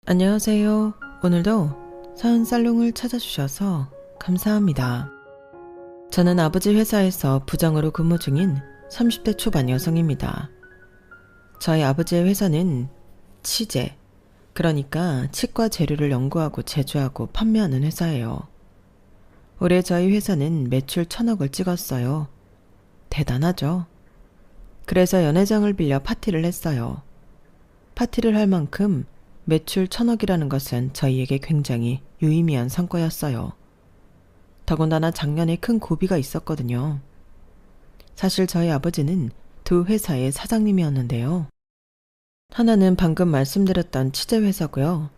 안녕하세요. 오늘도 사은살롱을 찾아주셔서 감사합니다. 저는 아버지 회사에서 부장으로 근무 중인 30대 초반 여성입니다. 저희 아버지의 회사는 치재, 그러니까 치과 재료를 연구하고 제조하고 판매하는 회사예요. 올해 저희 회사는 매출 1,000억을 찍었어요. 대단하죠? 그래서 연회장을 빌려 파티를 했어요. 파티를 할 만큼 매출 1,000억이라는 것은 저희에게 굉장히 유의미한 성과였어요. 더군다나 작년에 큰 고비가 있었거든요. 사실 저희 아버지는 두 회사의 사장님이었는데요. 하나는 방금 말씀드렸던 치제회사고요.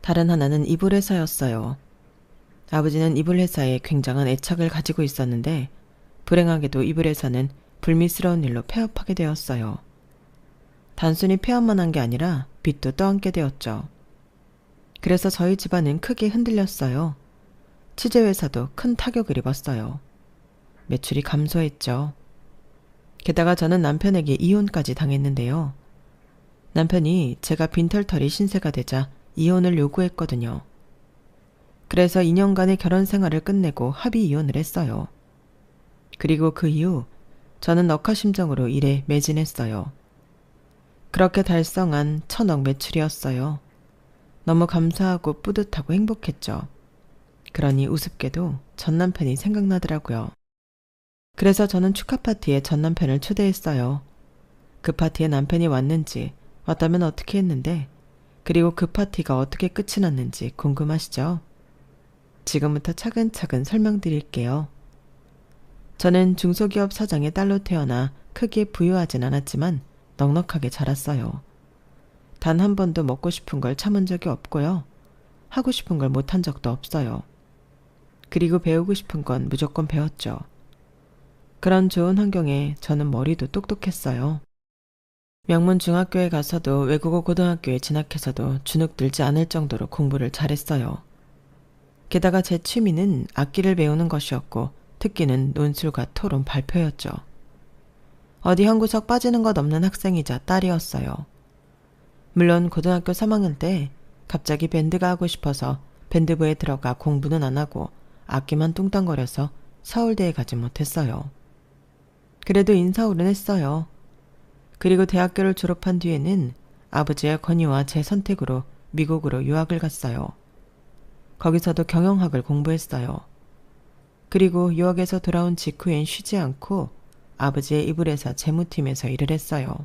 다른 하나는 이불회사였어요. 아버지는 이불회사에 굉장한 애착을 가지고 있었는데 불행하게도 이불회사는 불미스러운 일로 폐업하게 되었어요. 단순히 폐업만 한 게 아니라 빚도 떠안게 되었죠. 그래서 저희 집안은 크게 흔들렸어요. 치제회사도 큰 타격을 입었어요. 매출이 감소했죠. 게다가 저는 남편에게 이혼까지 당했는데요. 남편이 제가 빈털터리 신세가 되자 이혼을 요구했거든요. 그래서 2년간의 결혼 생활을 끝내고 합의 이혼을 했어요. 그리고 그 이후 저는 억하심정으로 일에 매진했어요. 그렇게 달성한 1,000억 매출이었어요. 너무 감사하고 뿌듯하고 행복했죠. 그러니 우습게도 전 남편이 생각나더라고요. 그래서 저는 축하 파티에 전 남편을 초대했어요. 그 파티에 남편이 왔는지, 왔다면 어떻게 했는데, 그리고 그 파티가 어떻게 끝이 났는지 궁금하시죠? 지금부터 차근차근 설명드릴게요. 저는 중소기업 사장의 딸로 태어나 크게 부유하진 않았지만 넉넉하게 자랐어요. 단 한 번도 먹고 싶은 걸 참은 적이 없고요. 하고 싶은 걸 못한 적도 없어요. 그리고 배우고 싶은 건 무조건 배웠죠. 그런 좋은 환경에 저는 머리도 똑똑했어요. 명문 중학교에 가서도 외국어 고등학교에 진학해서도 주눅들지 않을 정도로 공부를 잘했어요. 게다가 제 취미는 악기를 배우는 것이었고 특기는 논술과 토론 발표였죠. 어디 한 구석 빠지는 것 없는 학생이자 딸이었어요. 물론 고등학교 3학년 때 갑자기 밴드가 하고 싶어서 밴드부에 들어가 공부는 안 하고 악기만 뚱땅거려서 서울대에 가지 못했어요. 그래도 인서울은 했어요. 그리고 대학교를 졸업한 뒤에는 아버지의 건의와 제 선택으로 미국으로 유학을 갔어요. 거기서도 경영학을 공부했어요. 그리고 유학에서 돌아온 직후엔 쉬지 않고 아버지의 이불회사 재무팀에서 일을 했어요.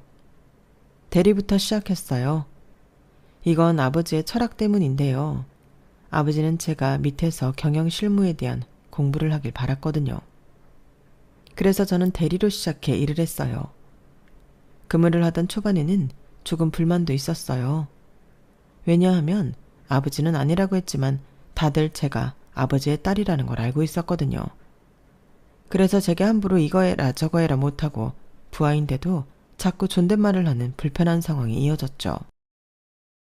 대리부터 시작했어요. 이건 아버지의 철학 때문인데요. 아버지는 제가 밑에서 경영 실무에 대한 공부를 하길 바랐거든요. 그래서 저는 대리로 시작해 일을 했어요. 근무를 하던 초반에는 조금 불만도 있었어요. 왜냐하면 아버지는 아니라고 했지만 다들 제가 아버지의 딸이라는 걸 알고 있었거든요. 그래서 제게 함부로 이거 해라 저거 해라 못하고 부하인데도 자꾸 존댓말을 하는 불편한 상황이 이어졌죠.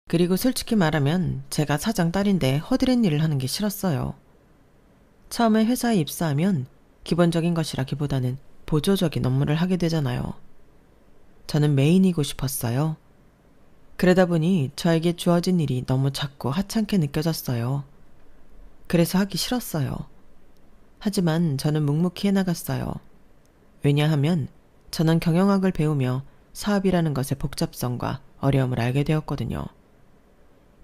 그리고 솔직히 말하면 제가 사장 딸인데 허드렛 일을 하는 게 싫었어요. 처음에 회사에 입사하면 기본적인 것이라기보다는 보조적인 업무를 하게 되잖아요. 저는 메인이고 싶었어요. 그러다 보니 저에게 주어진 일이 너무 작고 하찮게 느껴졌어요. 그래서 하기 싫었어요. 하지만 저는 묵묵히 해나갔어요. 왜냐하면 저는 경영학을 배우며 사업이라는 것의 복잡성과 어려움을 알게 되었거든요.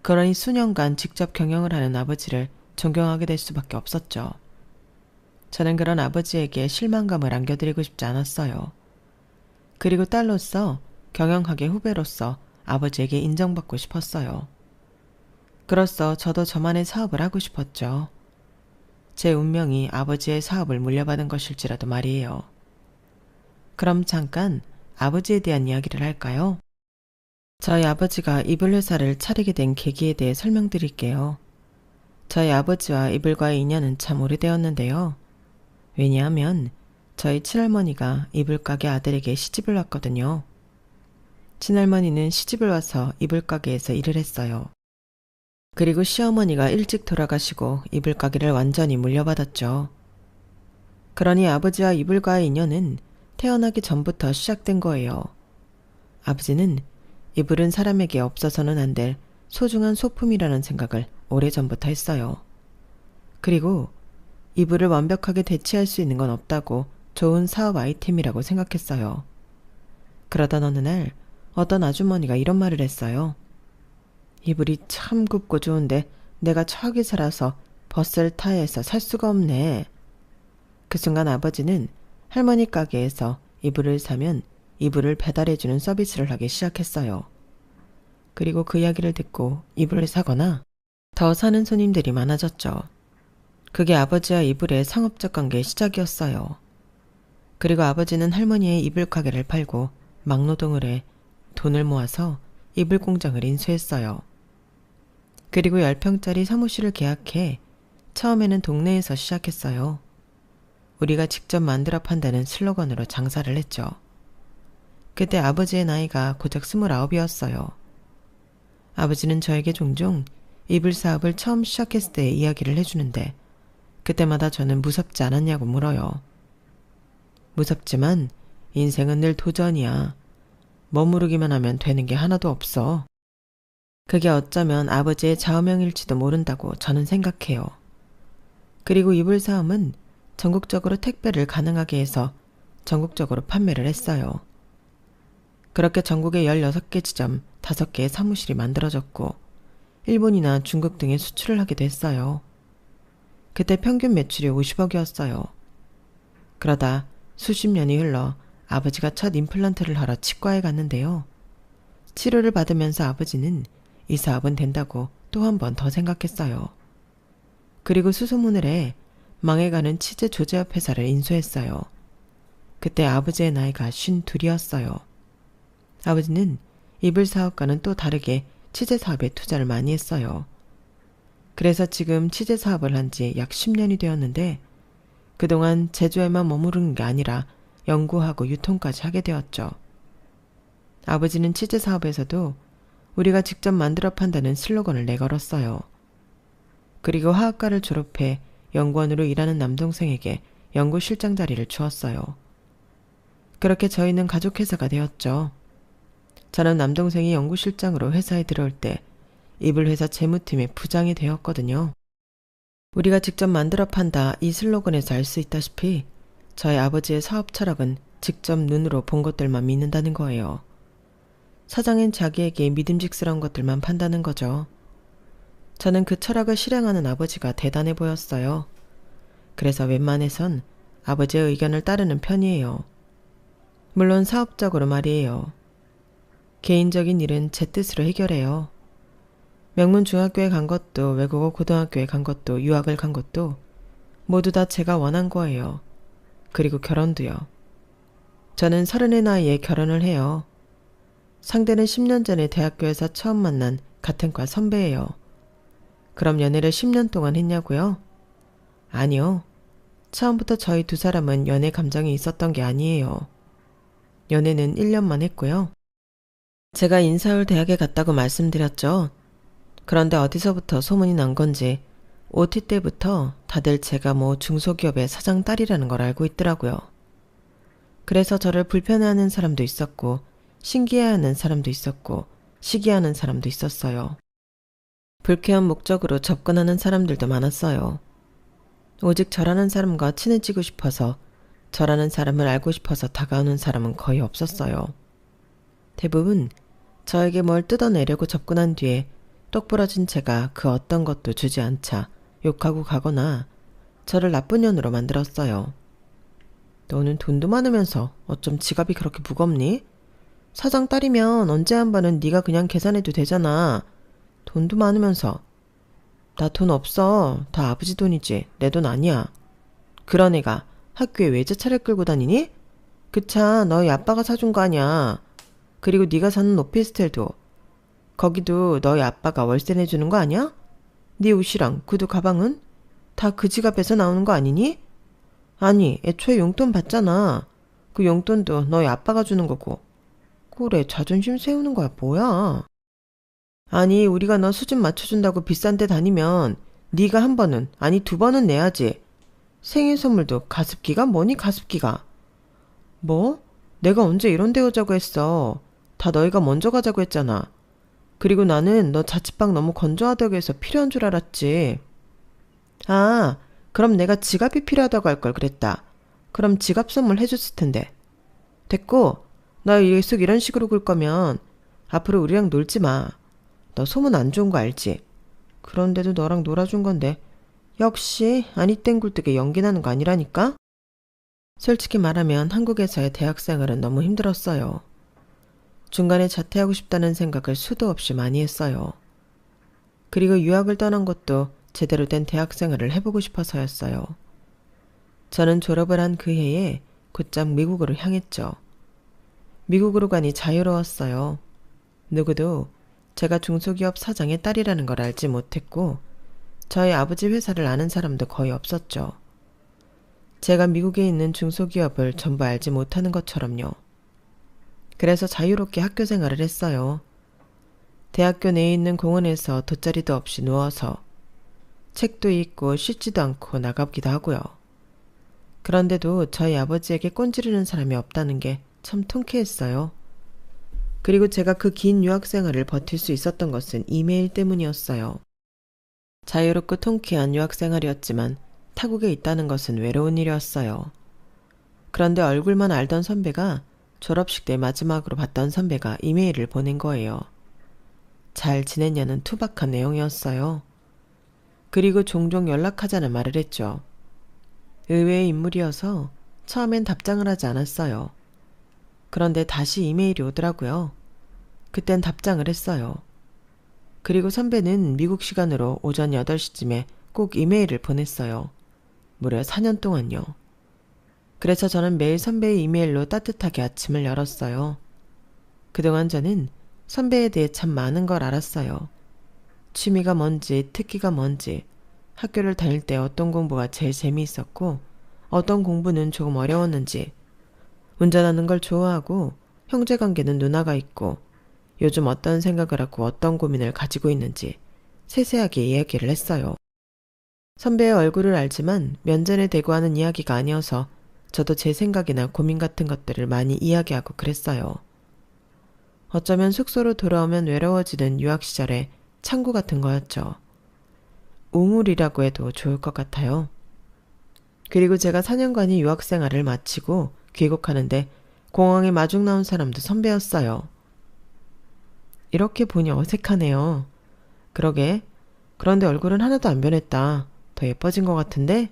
그러니 수년간 직접 경영을 하는 아버지를 존경하게 될 수밖에 없었죠. 저는 그런 아버지에게 실망감을 안겨드리고 싶지 않았어요. 그리고 딸로서 경영학의 후배로서 아버지에게 인정받고 싶었어요. 그로써 저도 저만의 사업을 하고 싶었죠. 제 운명이 아버지의 사업을 물려받은 것일지라도 말이에요. 그럼 잠깐 아버지에 대한 이야기를 할까요? 저희 아버지가 이불회사를 차리게 된 계기에 대해 설명드릴게요. 저희 아버지와 이불과의 인연은 참 오래되었는데요. 왜냐하면 저희 친할머니가 이불가게 아들에게 시집을 왔거든요. 친할머니는 시집을 와서 이불가게에서 일을 했어요. 그리고 시어머니가 일찍 돌아가시고 이불가게를 완전히 물려받았죠. 그러니 아버지와 이불과의 인연은 태어나기 전부터 시작된 거예요. 아버지는 이불은 사람에게 없어서는 안 될 소중한 소품이라는 생각을 오래전부터 했어요. 그리고 이불을 완벽하게 대체할 수 있는 건 없다고 좋은 사업 아이템이라고 생각했어요. 그러던 어느 날 어떤 아주머니가 이런 말을 했어요. 이불이 참 굽고 좋은데 내가 처하게 살아서 버셀타에서 살 수가 없네. 그 순간 아버지는 할머니 가게에서 이불을 사면 이불을 배달해주는 서비스를 하기 시작했어요. 그리고 그 이야기를 듣고 이불을 사거나 더 사는 손님들이 많아졌죠. 그게 아버지와 이불의 상업적 관계의 시작이었어요. 그리고 아버지는 할머니의 이불 가게를 팔고 막노동을 해 돈을 모아서 이불 공장을 인수했어요. 그리고 10평짜리 사무실을 계약해 처음에는 동네에서 시작했어요. 우리가 직접 만들어 판다는 슬로건으로 장사를 했죠. 그때 아버지의 나이가 고작 29이었어요. 아버지는 저에게 종종 이불 사업을 처음 시작했을 때의 이야기를 해주는데 그때마다 저는 무섭지 않았냐고 물어요. 무섭지만 인생은 늘 도전이야. 머무르기만 하면 되는 게 하나도 없어. 그게 어쩌면 아버지의 좌우명일지도 모른다고 저는 생각해요. 그리고 이불 사업은 전국적으로 택배를 가능하게 해서 전국적으로 판매를 했어요. 그렇게 전국에 16개 지점 5개의 사무실이 만들어졌고 일본이나 중국 등에 수출을 하기도 했어요. 그때 평균 매출이 50억이었어요. 그러다 수십 년이 흘러 아버지가 첫 임플란트를 하러 치과에 갔는데요. 치료를 받으면서 아버지는 이 사업은 된다고 또 한 번 더 생각했어요. 그리고 수소문을 해 망해가는 치즈 조제업 회사를 인수했어요. 그때 아버지의 나이가 52이었어요. 아버지는 이불 사업과는 또 다르게 치즈 사업에 투자를 많이 했어요. 그래서 지금 치즈 사업을 한 지 약 10년이 되었는데 그동안 제조에만 머무르는 게 아니라 연구하고 유통까지 하게 되었죠. 아버지는 치즈 사업에서도 우리가 직접 만들어 판다는 슬로건을 내걸었어요. 그리고 화학과를 졸업해 연구원으로 일하는 남동생에게 연구실장 자리를 주었어요. 그렇게 저희는 가족회사가 되었죠. 저는 남동생이 연구실장으로 회사에 들어올 때 이불 회사 재무팀의 부장이 되었거든요. 우리가 직접 만들어 판다 이 슬로건에서 알 수 있다시피 저희 아버지의 사업 철학은 직접 눈으로 본 것들만 믿는다는 거예요. 사장인 자기에게 믿음직스러운 것들만 판다는 거죠. 저는 그 철학을 실행하는 아버지가 대단해 보였어요. 그래서 웬만해선 아버지의 의견을 따르는 편이에요. 물론 사업적으로 말이에요. 개인적인 일은 제 뜻으로 해결해요. 명문 중학교에 간 것도 외국어 고등학교에 간 것도 유학을 간 것도 모두 다 제가 원한 거예요. 그리고 결혼도요. 저는 30의 나이에 결혼을 해요. 상대는 10년 전에 대학교에서 처음 만난 같은 과 선배예요. 그럼 연애를 10년 동안 했냐고요? 아니요. 처음부터 저희 두 사람은 연애 감정이 있었던 게 아니에요. 연애는 1년만 했고요. 제가 인서울 대학에 갔다고 말씀드렸죠. 그런데 어디서부터 소문이 난 건지 OT 때부터 다들 제가 뭐 중소기업의 사장 딸이라는 걸 알고 있더라고요. 그래서 저를 불편해하는 사람도 있었고 신기해하는 사람도 있었고 시기하는 사람도 있었어요. 불쾌한 목적으로 접근하는 사람들도 많았어요. 오직 저라는 사람과 친해지고 싶어서 저라는 사람을 알고 싶어서 다가오는 사람은 거의 없었어요. 대부분 저에게 뭘 뜯어내려고 접근한 뒤에 똑부러진 제가 그 어떤 것도 주지 않자 욕하고 가거나 저를 나쁜 년으로 만들었어요. 너는 돈도 많으면서 어쩜 지갑이 그렇게 무겁니? 사장 딸이면 언제 한 번은 네가 그냥 계산해도 되잖아. 돈도 많으면서. 나 돈 없어. 다 아버지 돈이지. 내 돈 아니야. 그런 애가 학교에 외제차를 끌고 다니니? 그 차 너희 아빠가 사준 거 아니야. 그리고 네가 사는 오피스텔도 거기도 너희 아빠가 월세 내주는 거 아니야? 네 옷이랑 구두 가방은? 다 그 지갑에서 나오는 거 아니니? 아니, 애초에 용돈 받잖아. 그 용돈도 너희 아빠가 주는 거고. 그래, 자존심 세우는 거야, 뭐야? 아니, 우리가 너 수준 맞춰준다고 비싼 데 다니면 네가 한 번은, 아니 2번은 내야지. 생일 선물도 가습기가 뭐니 가습기가. 뭐? 내가 언제 이런 데 오자고 했어. 다 너희가 먼저 가자고 했잖아. 그리고 나는 너 자취방 너무 건조하다고 해서 필요한 줄 알았지. 아, 그럼 내가 지갑이 필요하다고 할 걸 그랬다. 그럼 지갑 선물 해줬을 텐데. 됐고, 나 계속 이런 식으로 굴 거면 앞으로 우리랑 놀지 마. 너 소문 안 좋은 거 알지? 그런데도 너랑 놀아준 건데 역시 아니 땡 굴뚝에 연기 나는 거 아니라니까? 솔직히 말하면 한국에서의 대학생활은 너무 힘들었어요. 중간에 자퇴하고 싶다는 생각을 수도 없이 많이 했어요. 그리고 유학을 떠난 것도 제대로 된 대학생활을 해보고 싶어서였어요. 저는 졸업을 한 그 해에 곧장 미국으로 향했죠. 미국으로 가니 자유로웠어요. 누구도 제가 중소기업 사장의 딸이라는 걸 알지 못했고 저희 아버지 회사를 아는 사람도 거의 없었죠. 제가 미국에 있는 중소기업을 전부 알지 못하는 것처럼요. 그래서 자유롭게 학교 생활을 했어요. 대학교 내에 있는 공원에서 돗자리도 없이 누워서 책도 읽고 씻지도 않고 나가기도 하고요. 그런데도 저희 아버지에게 꼰지르는 사람이 없다는 게 참 통쾌했어요. 그리고 제가 그 긴 유학 생활을 버틸 수 있었던 것은 이메일 때문이었어요. 자유롭고 통쾌한 유학 생활이었지만 타국에 있다는 것은 외로운 일이었어요. 그런데 얼굴만 알던 선배가 졸업식 때 마지막으로 봤던 선배가 이메일을 보낸 거예요. 잘 지냈냐는 투박한 내용이었어요. 그리고 종종 연락하자는 말을 했죠. 의외의 인물이어서 처음엔 답장을 하지 않았어요. 그런데 다시 이메일이 오더라고요. 그땐 답장을 했어요. 그리고 선배는 미국 시간으로 오전 8시쯤에 꼭 이메일을 보냈어요. 무려 4년 동안요. 그래서 저는 매일 선배의 이메일로 따뜻하게 아침을 열었어요. 그동안 저는 선배에 대해 참 많은 걸 알았어요. 취미가 뭔지, 특기가 뭔지, 학교를 다닐 때 어떤 공부가 제일 재미있었고 어떤 공부는 조금 어려웠는지, 운전하는 걸 좋아하고 형제관계는 누나가 있고 요즘 어떤 생각을 하고 어떤 고민을 가지고 있는지 세세하게 이야기를 했어요. 선배의 얼굴을 알지만 면전에 대고 하는 이야기가 아니어서 저도 제 생각이나 고민 같은 것들을 많이 이야기하고 그랬어요. 어쩌면 숙소로 돌아오면 외로워지는 유학 시절의 창구 같은 거였죠. 우물이라고 해도 좋을 것 같아요. 그리고 제가 4년간의 유학 생활을 마치고 귀국하는데 공항에 마중 나온 사람도 선배였어요. 이렇게 보니 어색하네요. 그러게. 그런데 얼굴은 하나도 안 변했다. 더 예뻐진 것 같은데?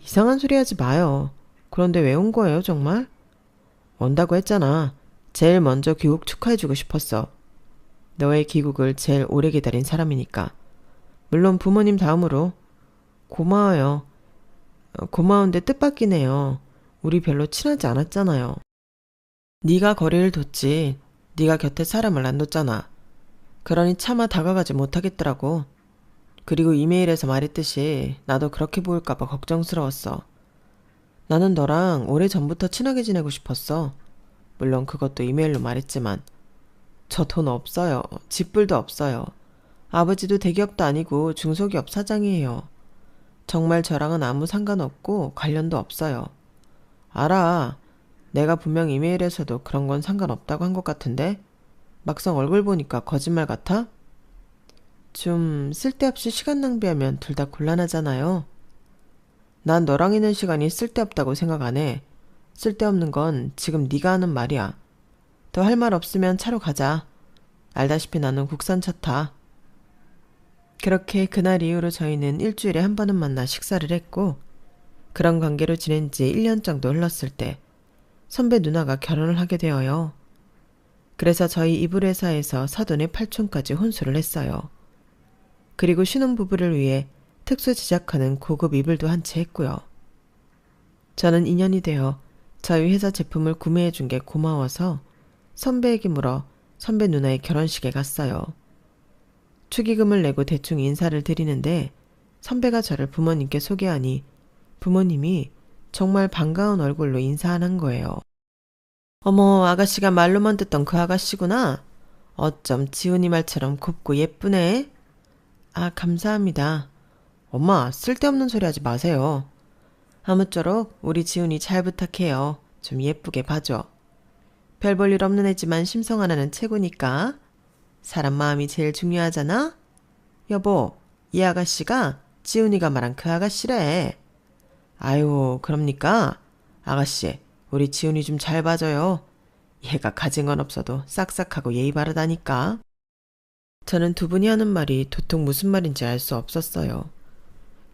이상한 소리 하지 마요. 그런데 왜 온 거예요, 정말? 온다고 했잖아. 제일 먼저 귀국 축하해주고 싶었어. 너의 귀국을 제일 오래 기다린 사람이니까. 물론 부모님 다음으로. 고마워요. 고마운데 뜻밖이네요. 우리 별로 친하지 않았잖아요. 네가 거리를 뒀지. 네가 곁에 사람을 안 뒀잖아. 그러니 차마 다가가지 못하겠더라고. 그리고 이메일에서 말했듯이 나도 그렇게 보일까봐 걱정스러웠어. 나는 너랑 오래전부터 친하게 지내고 싶었어. 물론 그것도 이메일로 말했지만 저 돈 없어요. 집불도 없어요. 아버지도 대기업도 아니고 중소기업 사장이에요. 정말 저랑은 아무 상관없고 관련도 없어요. 알아. 내가 분명 이메일에서도 그런 건 상관없다고 한 것 같은데 막상 얼굴 보니까 거짓말 같아? 좀 쓸데없이 시간 낭비하면 둘 다 곤란하잖아요. 난 너랑 있는 시간이 쓸데없다고 생각 안 해. 쓸데없는 건 지금 네가 하는 말이야. 더 할 말 없으면 차로 가자. 알다시피 나는 국산차 타. 그렇게 그날 이후로 저희는 일주일에 한 번은 만나 식사를 했고 그런 관계로 지낸 지 1년 정도 흘렀을 때 선배 누나가 결혼을 하게 되어요. 그래서 저희 이불 회사에서 사돈의 팔촌까지 혼수를 했어요. 그리고 신혼부부를 위해 특수 제작하는 고급 이불도 한 채 했고요. 저는 인연이 되어 저희 회사 제품을 구매해 준 게 고마워서 선배에게 물어 선배 누나의 결혼식에 갔어요. 축의금을 내고 대충 인사를 드리는데 선배가 저를 부모님께 소개하니 부모님이 정말 반가운 얼굴로 인사하는 거예요. 어머, 아가씨가 말로만 듣던 그 아가씨구나. 어쩜 지훈이 말처럼 곱고 예쁘네. 아, 감사합니다. 엄마, 쓸데없는 소리 하지 마세요. 아무쪼록 우리 지훈이 잘 부탁해요. 좀 예쁘게 봐줘. 별 볼 일 없는 애지만 심성 하나는 최고니까. 사람 마음이 제일 중요하잖아? 여보, 이 아가씨가 지훈이가 말한 그 아가씨래. 아유, 그럽니까? 아가씨, 우리 지훈이 좀 잘 봐줘요. 얘가 가진 건 없어도 싹싹하고 예의 바르다니까. 저는 두 분이 하는 말이 도통 무슨 말인지 알 수 없었어요.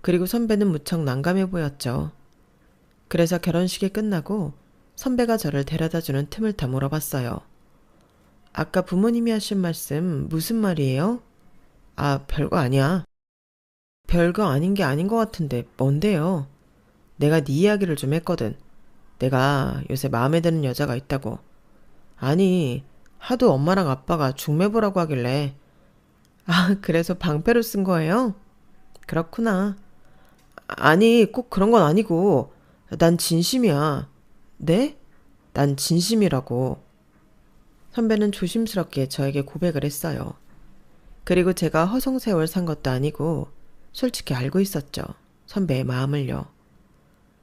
그리고 선배는 무척 난감해 보였죠. 그래서 결혼식이 끝나고 선배가 저를 데려다주는 틈을 타 물어봤어요. 아까 부모님이 하신 말씀 무슨 말이에요? 아, 별거 아니야. 별거 아닌 게 아닌 것 같은데 뭔데요? 내가 네 이야기를 좀 했거든. 내가 요새 마음에 드는 여자가 있다고. 아니, 하도 엄마랑 아빠가 중매보라고 하길래. 아, 그래서 방패로 쓴 거예요? 그렇구나. 아니, 꼭 그런 건 아니고. 난 진심이야. 네? 난 진심이라고. 선배는 조심스럽게 저에게 고백을 했어요. 그리고 제가 허송세월 산 것도 아니고 솔직히 알고 있었죠. 선배의 마음을요.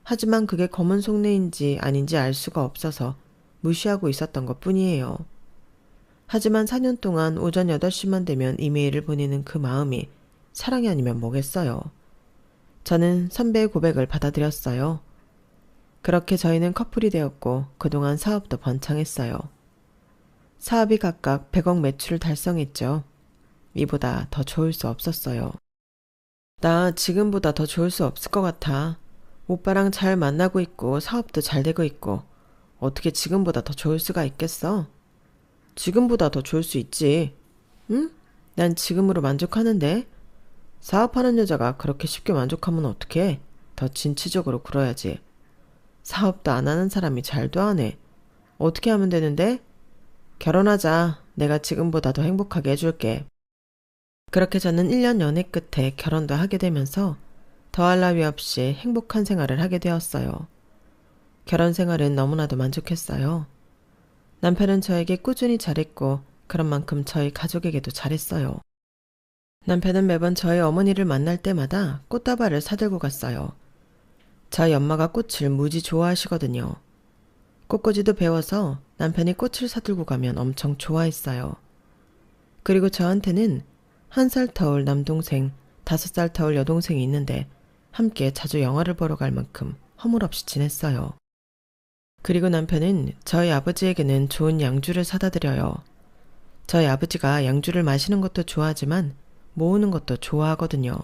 하지만 그게 검은 속내인지 아닌지 알 수가 없어서 무시하고 있었던 것 뿐이에요. 하지만 4년 동안 오전 8시만 되면 이메일을 보내는 그 마음이 사랑이 아니면 뭐겠어요. 저는 선배의 고백을 받아들였어요. 그렇게 저희는 커플이 되었고 그동안 사업도 번창했어요. 사업이 각각 100억 매출을 달성했죠. 이보다 더 좋을 수 없었어요. 나 지금보다 더 좋을 수 없을 것 같아. 오빠랑 잘 만나고 있고 사업도 잘 되고 있고 어떻게 지금보다 더 좋을 수가 있겠어? 지금보다 더 좋을 수 있지. 응? 난 지금으로 만족하는데. 사업하는 여자가 그렇게 쉽게 만족하면 어떡해? 더 진취적으로 굴어야지. 사업도 안 하는 사람이 잘도 하네. 어떻게 하면 되는데? 결혼하자. 내가 지금보다 더 행복하게 해줄게. 그렇게 저는 1년 연애 끝에 결혼도 하게 되면서 더할 나위 없이 행복한 생활을 하게 되었어요. 결혼 생활은 너무나도 만족했어요. 남편은 저에게 꾸준히 잘했고 그런 만큼 저희 가족에게도 잘했어요. 남편은 매번 저희 어머니를 만날 때마다 꽃다발을 사들고 갔어요. 저희 엄마가 꽃을 무지 좋아하시거든요. 꽃꽂이도 배워서 남편이 꽃을 사들고 가면 엄청 좋아했어요. 그리고 저한테는 1살 터울 남동생, 5살 터울 여동생이 있는데 함께 자주 영화를 보러 갈 만큼 허물없이 지냈어요. 그리고 남편은 저희 아버지에게는 좋은 양주를 사다 드려요. 저희 아버지가 양주를 마시는 것도 좋아하지만 모으는 것도 좋아하거든요.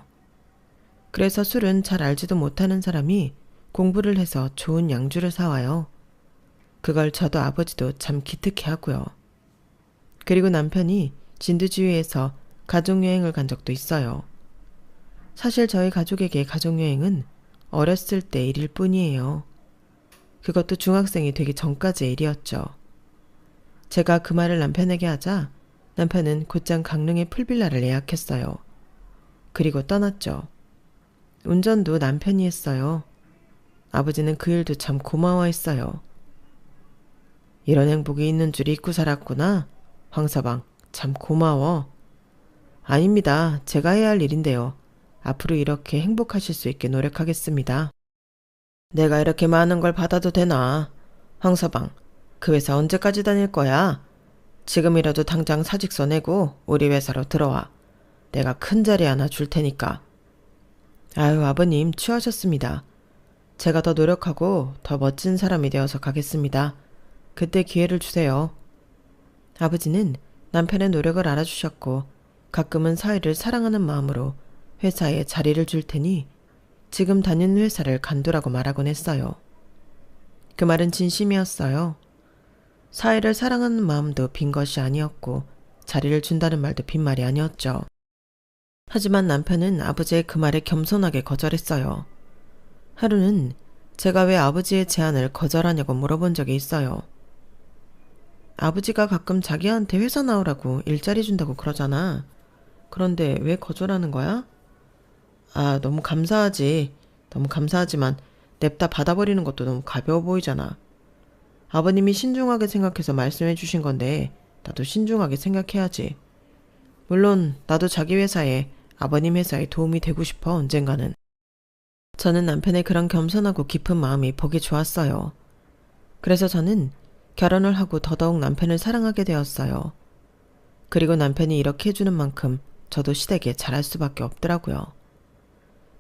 그래서 술은 잘 알지도 못하는 사람이 공부를 해서 좋은 양주를 사와요. 그걸 저도 아버지도 참 기특해 하고요. 그리고 남편이 진두지휘에서 가족여행을 간 적도 있어요. 사실 저희 가족에게 가족여행은 어렸을 때 일일 뿐이에요. 그것도 중학생이 되기 전까지의 일이었죠. 제가 그 말을 남편에게 하자 남편은 곧장 강릉의 풀빌라를 예약했어요. 그리고 떠났죠. 운전도 남편이 했어요. 아버지는 그 일도 참 고마워했어요. 이런 행복이 있는 줄 잊고 살았구나. 황서방, 참 고마워. 아닙니다. 제가 해야 할 일인데요. 앞으로 이렇게 행복하실 수 있게 노력하겠습니다. 내가 이렇게 많은 걸 받아도 되나? 황서방, 그 회사 언제까지 다닐 거야? 지금이라도 당장 사직서 내고 우리 회사로 들어와. 내가 큰 자리 하나 줄 테니까. 아유, 아버님 취하셨습니다. 제가 더 노력하고 더 멋진 사람이 되어서 가겠습니다. 그때 기회를 주세요. 아버지는 남편의 노력을 알아주셨고 가끔은 사위를 사랑하는 마음으로 회사에 자리를 줄 테니 지금 다니는 회사를 간두라고 말하곤 했어요. 그 말은 진심이었어요. 사위를 사랑하는 마음도 빈 것이 아니었고 자리를 준다는 말도 빈말이 아니었죠. 하지만 남편은 아버지의 그 말에 겸손하게 거절했어요. 하루는 제가 왜 아버지의 제안을 거절하냐고 물어본 적이 있어요. 아버지가 가끔 자기한테 회사 나오라고 일자리 준다고 그러잖아. 그런데 왜 거절하는 거야? 아, 너무 감사하지. 너무 감사하지만 냅다 받아버리는 것도 너무 가벼워 보이잖아. 아버님이 신중하게 생각해서 말씀해 주신 건데 나도 신중하게 생각해야지. 물론 나도 자기 회사에 아버님 회사에 도움이 되고 싶어 언젠가는. 저는 남편의 그런 겸손하고 깊은 마음이 보기 좋았어요. 그래서 저는 결혼을 하고 더더욱 남편을 사랑하게 되었어요. 그리고 남편이 이렇게 해주는 만큼 저도 시댁에 잘할 수밖에 없더라고요.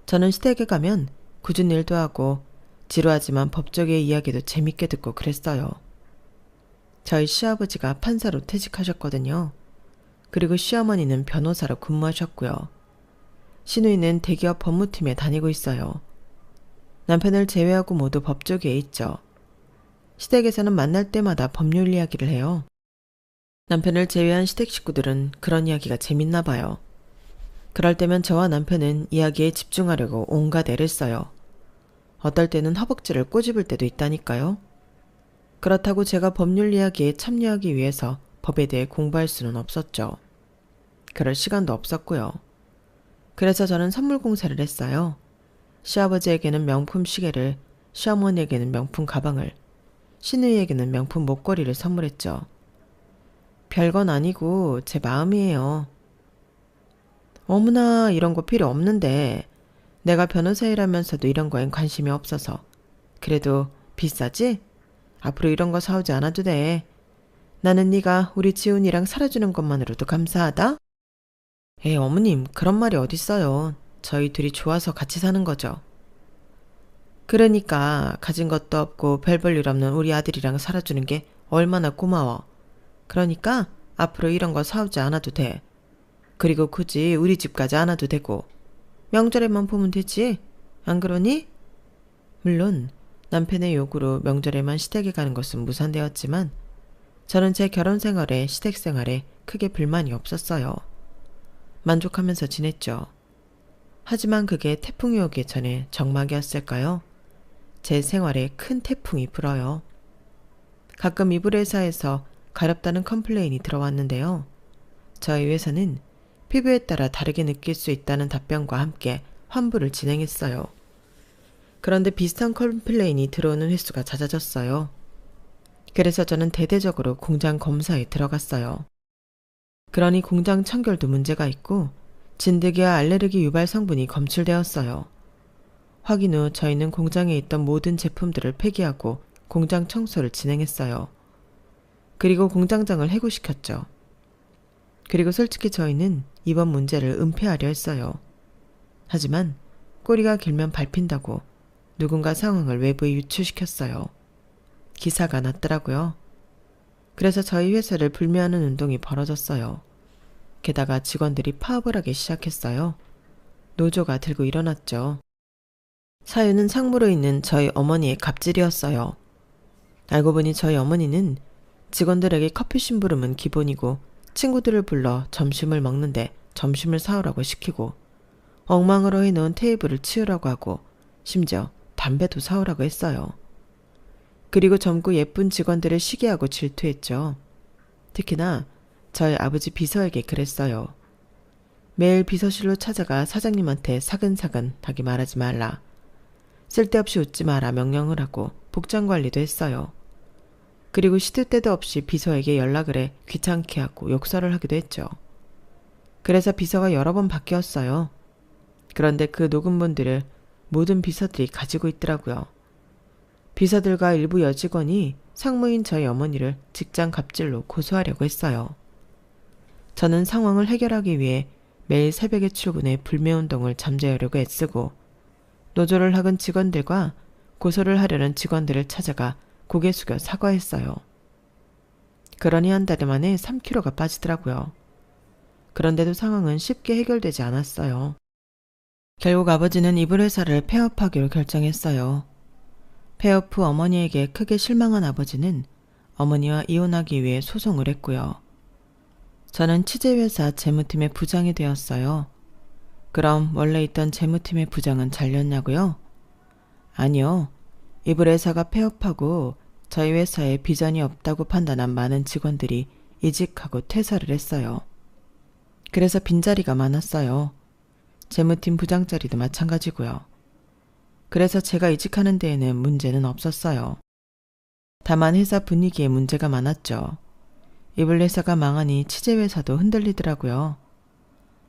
저는 시댁에 가면 굳은 일도 하고 지루하지만 법조계의 이야기도 재밌게 듣고 그랬어요. 저희 시아버지가 판사로 퇴직하셨거든요. 그리고 시어머니는 변호사로 근무하셨고요. 시누이는 대기업 법무팀에 다니고 있어요. 남편을 제외하고 모두 법조계에 있죠. 시댁에서는 만날 때마다 법률 이야기를 해요. 남편을 제외한 시댁 식구들은 그런 이야기가 재밌나 봐요. 그럴 때면 저와 남편은 이야기에 집중하려고 온갖 애를 써요. 어떨 때는 허벅지를 꼬집을 때도 있다니까요. 그렇다고 제가 법률 이야기에 참여하기 위해서 법에 대해 공부할 수는 없었죠. 그럴 시간도 없었고요. 그래서 저는 선물 공세를 했어요. 시아버지에게는 명품 시계를, 시어머니에게는 명품 가방을, 시누이에게는 명품 목걸이를 선물했죠. 별건 아니고 제 마음이에요. 어머나 이런 거 필요 없는데 내가 변호사 일하면서도 이런 거엔 관심이 없어서. 그래도 비싸지? 앞으로 이런 거 사오지 않아도 돼. 나는 네가 우리 지훈이랑 살아주는 것만으로도 감사하다. 에이 어머님 그런 말이 어딨어요. 저희 둘이 좋아서 같이 사는 거죠. 그러니까 가진 것도 없고 별 볼 일 없는 우리 아들이랑 살아주는 게 얼마나 고마워. 그러니까 앞으로 이런 거 사오지 않아도 돼. 그리고 굳이 우리 집 가지 않아도 되고 명절에만 보면 되지. 안 그러니? 물론 남편의 요구로 명절에만 시댁에 가는 것은 무산되었지만 저는 제 결혼 생활에 시댁 생활에 크게 불만이 없었어요. 만족하면서 지냈죠. 하지만 그게 태풍이 오기 전에 정막이었을까요? 제 생활에 큰 태풍이 불어요. 가끔 이불 회사에서 가렵다는 컴플레인이 들어왔는데요. 저희 회사는 피부에 따라 다르게 느낄 수 있다는 답변과 함께 환불을 진행했어요. 그런데 비슷한 컴플레인이 들어오는 횟수가 잦아졌어요. 그래서 저는 대대적으로 공장 검사에 들어갔어요. 그러니 공장 청결도 문제가 있고 진드기와 알레르기 유발 성분이 검출되었어요. 확인 후 저희는 공장에 있던 모든 제품들을 폐기하고 공장 청소를 진행했어요. 그리고 공장장을 해고시켰죠. 그리고 솔직히 저희는 이번 문제를 은폐하려 했어요. 하지만 꼬리가 길면 밟힌다고 누군가 상황을 외부에 유출시켰어요. 기사가 났더라고요. 그래서 저희 회사를 불매하는 운동이 벌어졌어요. 게다가 직원들이 파업을 하기 시작했어요. 노조가 들고 일어났죠. 사유는 상무로 있는 저희 어머니의 갑질이었어요. 알고 보니 저희 어머니는 직원들에게 커피 심부름은 기본이고 친구들을 불러 점심을 먹는데 점심을 사오라고 시키고 엉망으로 해놓은 테이블을 치우라고 하고 심지어 담배도 사오라고 했어요. 그리고 젊고 예쁜 직원들을 시기하고 질투했죠. 특히나 저희 아버지 비서에게 그랬어요. 매일 비서실로 찾아가 사장님한테 사근사근하게 말하지 말라. 쓸데없이 웃지 마라 명령을 하고 복장 관리도 했어요. 그리고 시도 때도 없이 비서에게 연락을 해 귀찮게 하고 욕설을 하기도 했죠. 그래서 비서가 여러 번 바뀌었어요. 그런데 그 녹음본들을 모든 비서들이 가지고 있더라고요. 비서들과 일부 여직원이 상무인 저희 어머니를 직장 갑질로 고소하려고 했어요. 저는 상황을 해결하기 위해 매일 새벽에 출근해 불매운동을 잠재우려고 애쓰고 노조를 학은 직원들과 고소를 하려는 직원들을 찾아가 고개 숙여 사과했어요. 그러니 한 달 만에 3kg가 빠지더라고요. 그런데도 상황은 쉽게 해결되지 않았어요. 결국 아버지는 이불 회사를 폐업하기로 결정했어요. 폐업 후 어머니에게 크게 실망한 아버지는 어머니와 이혼하기 위해 소송을 했고요. 저는 취재회사 재무팀의 부장이 되었어요. 그럼 원래 있던 재무팀의 부장은 잘렸냐고요? 아니요. 이불 회사가 폐업하고 저희 회사에 비전이 없다고 판단한 많은 직원들이 이직하고 퇴사를 했어요. 그래서 빈자리가 많았어요. 재무팀 부장 자리도 마찬가지고요. 그래서 제가 이직하는 데에는 문제는 없었어요. 다만 회사 분위기에 문제가 많았죠. 이불 회사가 망하니 취재회사도 흔들리더라고요.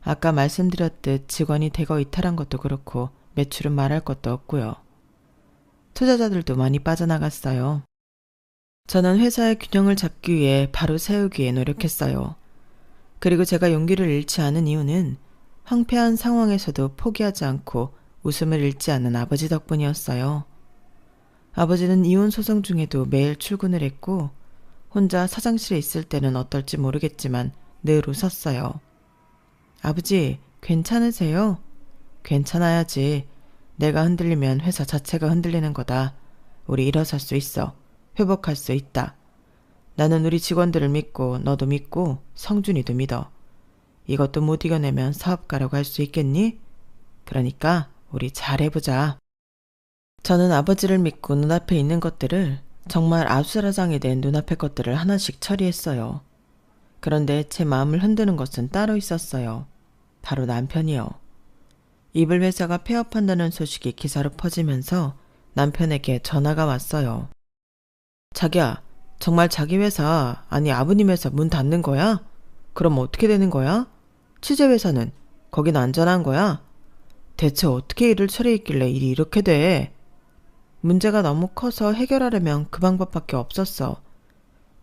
아까 말씀드렸듯 직원이 대거 이탈한 것도 그렇고 매출은 말할 것도 없고요. 투자자들도 많이 빠져나갔어요. 저는 회사의 균형을 잡기 위해 바로 세우기에 노력했어요. 그리고 제가 용기를 잃지 않은 이유는 황폐한 상황에서도 포기하지 않고 웃음을 잃지 않는 아버지 덕분이었어요. 아버지는 이혼 소송 중에도 매일 출근을 했고 혼자 사장실에 있을 때는 어떨지 모르겠지만 늘 웃었어요. 아버지, 괜찮으세요? 괜찮아야지. 내가 흔들리면 회사 자체가 흔들리는 거다. 우리 일어설 수 있어. 회복할 수 있다. 나는 우리 직원들을 믿고 너도 믿고 성준이도 믿어. 이것도 못 이겨내면 사업가라고 할 수 있겠니? 그러니까 우리 잘해보자. 저는 아버지를 믿고 눈앞에 있는 것들을 정말 아수라장이 된 눈앞의 것들을 하나씩 처리했어요. 그런데 제 마음을 흔드는 것은 따로 있었어요. 바로 남편이요. 이불 회사가 폐업한다는 소식이 기사로 퍼지면서 남편에게 전화가 왔어요. 자기야, 정말 자기 회사, 아니 아버님 회사 문 닫는 거야? 그럼 어떻게 되는 거야? 취재 회사는? 거긴 안전한 거야? 대체 어떻게 일을 처리했길래 일이 이렇게 돼? 문제가 너무 커서 해결하려면 그 방법밖에 없었어.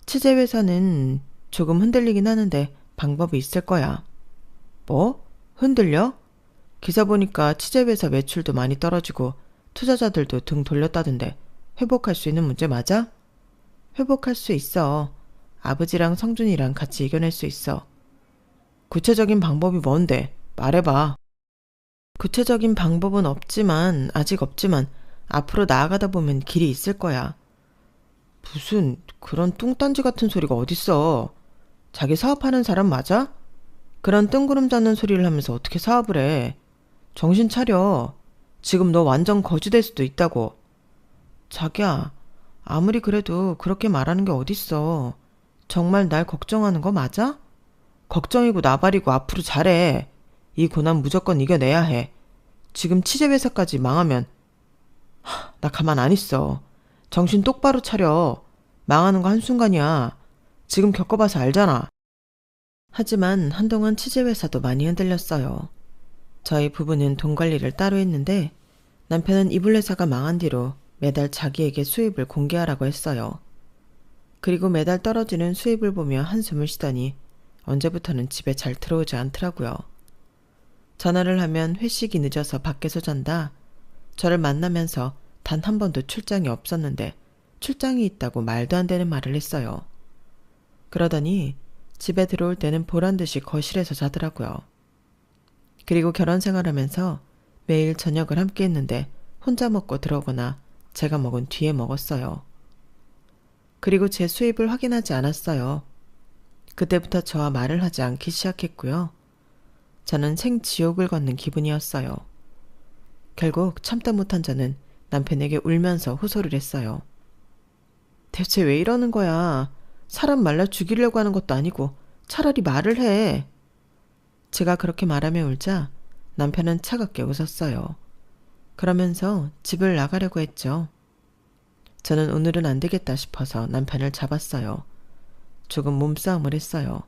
취재 회사는 조금 흔들리긴 하는데 방법이 있을 거야. 뭐? 흔들려? 기사 보니까 취재 회사 매출도 많이 떨어지고 투자자들도 등 돌렸다던데 회복할 수 있는 문제 맞아? 회복할 수 있어. 아버지랑 성준이랑 같이 이겨낼 수 있어. 구체적인 방법이 뭔데? 말해봐. 구체적인 방법은 아직 없지만 앞으로 나아가다 보면 길이 있을 거야. 무슨 그런 뚱딴지 같은 소리가 어딨어. 자기 사업하는 사람 맞아? 그런 뜬구름 잡는 소리를 하면서 어떻게 사업을 해. 정신 차려. 지금 너 완전 거지될 수도 있다고. 자기야, 아무리 그래도 그렇게 말하는 게 어딨어. 정말 날 걱정하는 거 맞아? 걱정이고 나발이고 앞으로 잘해. 이 고난 무조건 이겨내야 해. 지금 취재회사까지 망하면 나 가만 안 있어. 정신 똑바로 차려. 망하는 거 한순간이야. 지금 겪어봐서 알잖아. 하지만 한동안 취재회사도 많이 흔들렸어요. 저희 부부는 돈 관리를 따로 했는데 남편은 이불 회사가 망한 뒤로 매달 자기에게 수입을 공개하라고 했어요. 그리고 매달 떨어지는 수입을 보며 한숨을 쉬더니 언제부터는 집에 잘 들어오지 않더라고요. 전화를 하면 회식이 늦어서 밖에서 잔다. 저를 만나면서 단 한 번도 출장이 없었는데 출장이 있다고 말도 안 되는 말을 했어요. 그러더니 집에 들어올 때는 보란듯이 거실에서 자더라고요. 그리고 결혼 생활하면서 매일 저녁을 함께 했는데 혼자 먹고 들어오거나 제가 먹은 뒤에 먹었어요. 그리고 제 수입을 확인하지 않았어요. 그때부터 저와 말을 하지 않기 시작했고요. 저는 생지옥을 걷는 기분이었어요. 결국 참다 못한 저는 남편에게 울면서 호소를 했어요. 대체 왜 이러는 거야? 사람 말라 죽이려고 하는 것도 아니고 차라리 말을 해. 제가 그렇게 말하며 울자 남편은 차갑게 웃었어요. 그러면서 집을 나가려고 했죠. 저는 오늘은 안 되겠다 싶어서 남편을 잡았어요. 조금 몸싸움을 했어요.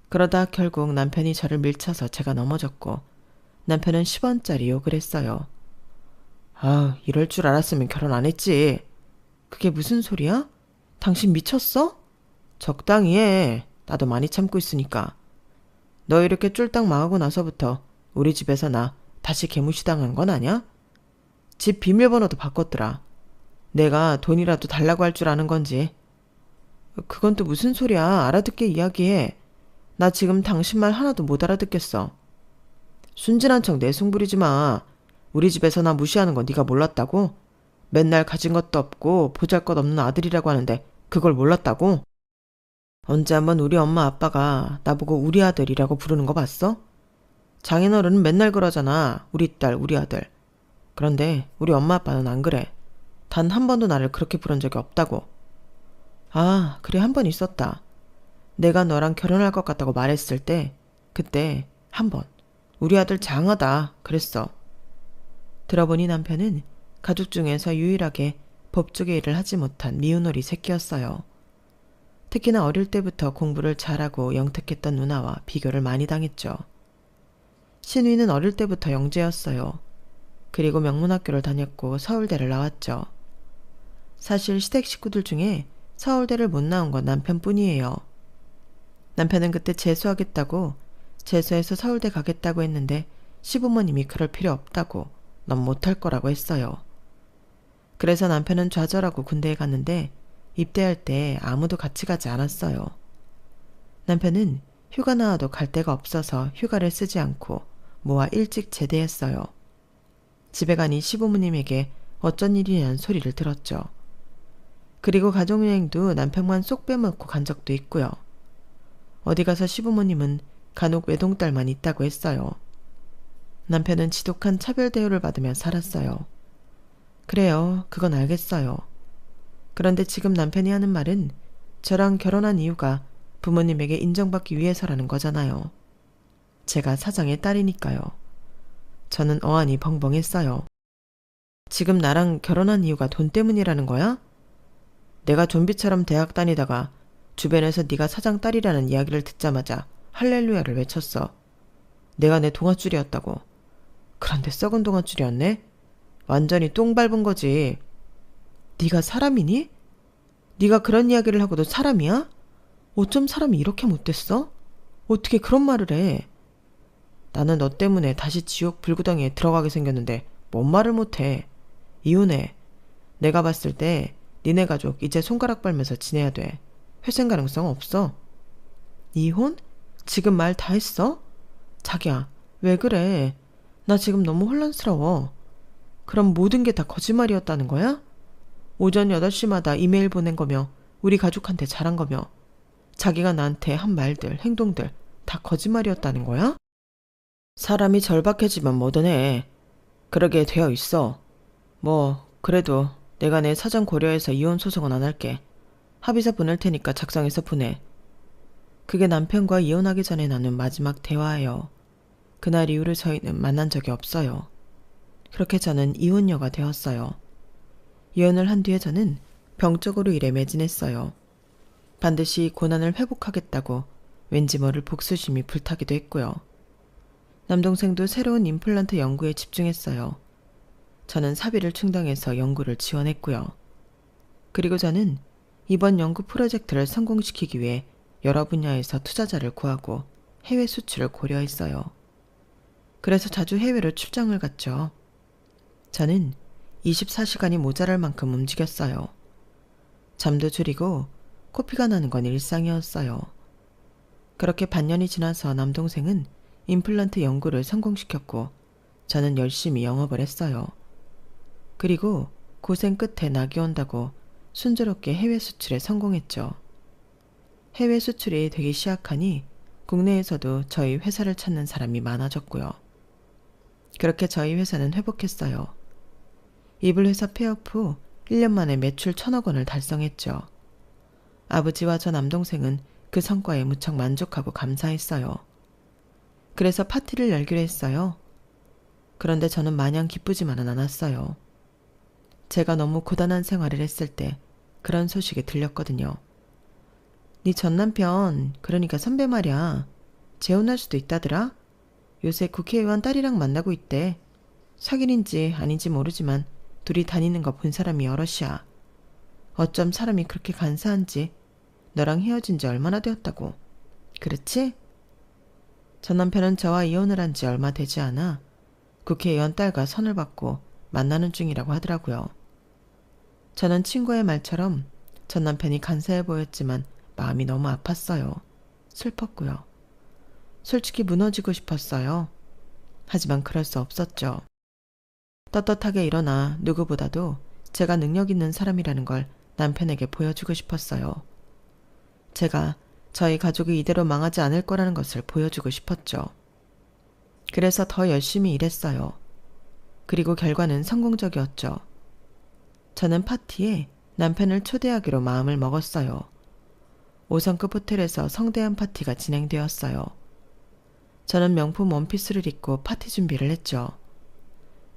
그러다 결국 남편이 저를 밀쳐서 제가 넘어졌고 남편은 10원짜리 욕을 했어요. 아, 이럴 줄 알았으면 결혼 안 했지. 그게 무슨 소리야? 당신 미쳤어? 적당히 해. 나도 많이 참고 있으니까. 너 이렇게 쫄딱 망하고 나서부터 우리 집에서 나 다시 개무시당한 건 아냐? 집 비밀번호도 바꿨더라. 내가 돈이라도 달라고 할 줄 아는 건지. 그건 또 무슨 소리야. 알아듣게 이야기해. 나 지금 당신 말 하나도 못 알아듣겠어. 순진한 척 내숭 부리지 마. 우리 집에서 나 무시하는 건 네가 몰랐다고? 맨날 가진 것도 없고 보잘것없는 아들이라고 하는데 그걸 몰랐다고? 언제 한번 우리 엄마 아빠가 나보고 우리 아들이라고 부르는 거 봤어? 장인어른은 맨날 그러잖아. 우리 딸, 우리 아들. 그런데 우리 엄마 아빠는 안 그래. 단 한 번도 나를 그렇게 부른 적이 없다고. 아, 그래 한 번 있었다. 내가 너랑 결혼할 것 같다고 말했을 때 그때 한 번 우리 아들 장하다 그랬어. 들어보니 남편은 가족 중에서 유일하게 법조계 일을 하지 못한 미운오리 새끼였어요. 특히나 어릴 때부터 공부를 잘하고 영특했던 누나와 비교를 많이 당했죠. 신위는 어릴 때부터 영재였어요. 그리고 명문학교를 다녔고 서울대를 나왔죠. 사실 시댁 식구들 중에 서울대를 못 나온 건 남편뿐이에요. 남편은 그때 재수하겠다고, 재수해서 서울대 가겠다고 했는데 시부모님이 그럴 필요 없다고, 넌 못할 거라고 했어요. 그래서 남편은 좌절하고 군대에 갔는데 입대할 때 아무도 같이 가지 않았어요. 남편은 휴가 나와도 갈 데가 없어서 휴가를 쓰지 않고 모아 일찍 제대했어요. 집에 가니 시부모님에게 어쩐 일이냐는 소리를 들었죠. 그리고 가족여행도 남편만 쏙 빼먹고 간 적도 있고요. 어디 가서 시부모님은 간혹 외동딸만 있다고 했어요. 남편은 지독한 차별 대우를 받으며 살았어요. 그래요, 그건 알겠어요. 그런데 지금 남편이 하는 말은 저랑 결혼한 이유가 부모님에게 인정받기 위해서라는 거잖아요. 제가 사장의 딸이니까요. 저는 어안이 벙벙했어요. 지금 나랑 결혼한 이유가 돈 때문이라는 거야? 내가 좀비처럼 대학 다니다가 주변에서 네가 사장 딸이라는 이야기를 듣자마자 할렐루야를 외쳤어. 내가 내 동아줄이었다고. 그런데 썩은 동아줄이었네? 완전히 똥 밟은 거지. 네가 사람이니? 네가 그런 이야기를 하고도 사람이야? 어쩜 사람이 이렇게 못됐어? 어떻게 그런 말을 해? 나는 너 때문에 다시 지옥 불구덩이에 들어가게 생겼는데 뭔 말을 못해. 이혼해. 내가 봤을 때 니네 가족 이제 손가락 빨면서 지내야 돼. 회생 가능성 없어. 이혼? 지금 말 다 했어? 자기야, 왜 그래? 나 지금 너무 혼란스러워. 그럼 모든 게 다 거짓말이었다는 거야? 오전 8시마다 이메일 보낸 거며 우리 가족한테 잘한 거며 자기가 나한테 한 말들, 행동들 다 거짓말이었다는 거야? 사람이 절박해지면 뭐든 해. 그러게 되어 있어. 뭐 그래도 내가 내 사정 고려해서 이혼 소송은 안 할게. 합의서 보낼 테니까 작성해서 보내. 그게 남편과 이혼하기 전에 나눈 마지막 대화예요. 그날 이후로 저희는 만난 적이 없어요. 그렇게 저는 이혼녀가 되었어요. 이혼을 한 뒤에 저는 병적으로 일에 매진했어요. 반드시 고난을 회복하겠다고 왠지 모를 복수심이 불타기도 했고요. 남동생도 새로운 임플란트 연구에 집중했어요. 저는 사비를 충당해서 연구를 지원했고요. 그리고 저는 이번 연구 프로젝트를 성공시키기 위해 여러 분야에서 투자자를 구하고 해외 수출을 고려했어요. 그래서 자주 해외로 출장을 갔죠. 저는 24시간이 모자랄 만큼 움직였어요. 잠도 줄이고 코피가 나는 건 일상이었어요. 그렇게 반년이 지나서 남동생은 임플란트 연구를 성공시켰고 저는 열심히 영업을 했어요. 그리고 고생 끝에 낙이 온다고 순조롭게 해외 수출에 성공했죠. 해외 수출이 되기 시작하니 국내에서도 저희 회사를 찾는 사람이 많아졌고요. 그렇게 저희 회사는 회복했어요. 이불 회사 폐업 후 1년 만에 매출 1,000억 원을 달성했죠. 아버지와 저 남동생은 그 성과에 무척 만족하고 감사했어요. 그래서 파티를 열기로 했어요. 그런데 저는 마냥 기쁘지만은 않았어요. 제가 너무 고단한 생활을 했을 때 그런 소식이 들렸거든요. 네 전남편, 그러니까 선배 말이야. 재혼할 수도 있다더라? 요새 국회의원 딸이랑 만나고 있대. 사귄인지 아닌지 모르지만 둘이 다니는 거 본 사람이 여럿이야. 어쩜 사람이 그렇게 간사한지. 너랑 헤어진 지 얼마나 되었다고. 그렇지? 전 남편은 저와 이혼을 한 지 얼마 되지 않아 국회의원 딸과 선을 받고 만나는 중이라고 하더라고요. 저는 친구의 말처럼 전 남편이 간사해 보였지만 마음이 너무 아팠어요. 슬펐고요. 솔직히 무너지고 싶었어요. 하지만 그럴 수 없었죠. 떳떳하게 일어나 누구보다도 제가 능력 있는 사람이라는 걸 남편에게 보여주고 싶었어요. 제가 저희 가족이 이대로 망하지 않을 거라는 것을 보여주고 싶었죠. 그래서 더 열심히 일했어요. 그리고 결과는 성공적이었죠. 저는 파티에 남편을 초대하기로 마음을 먹었어요. 5성급 호텔에서 성대한 파티가 진행되었어요. 저는 명품 원피스를 입고 파티 준비를 했죠.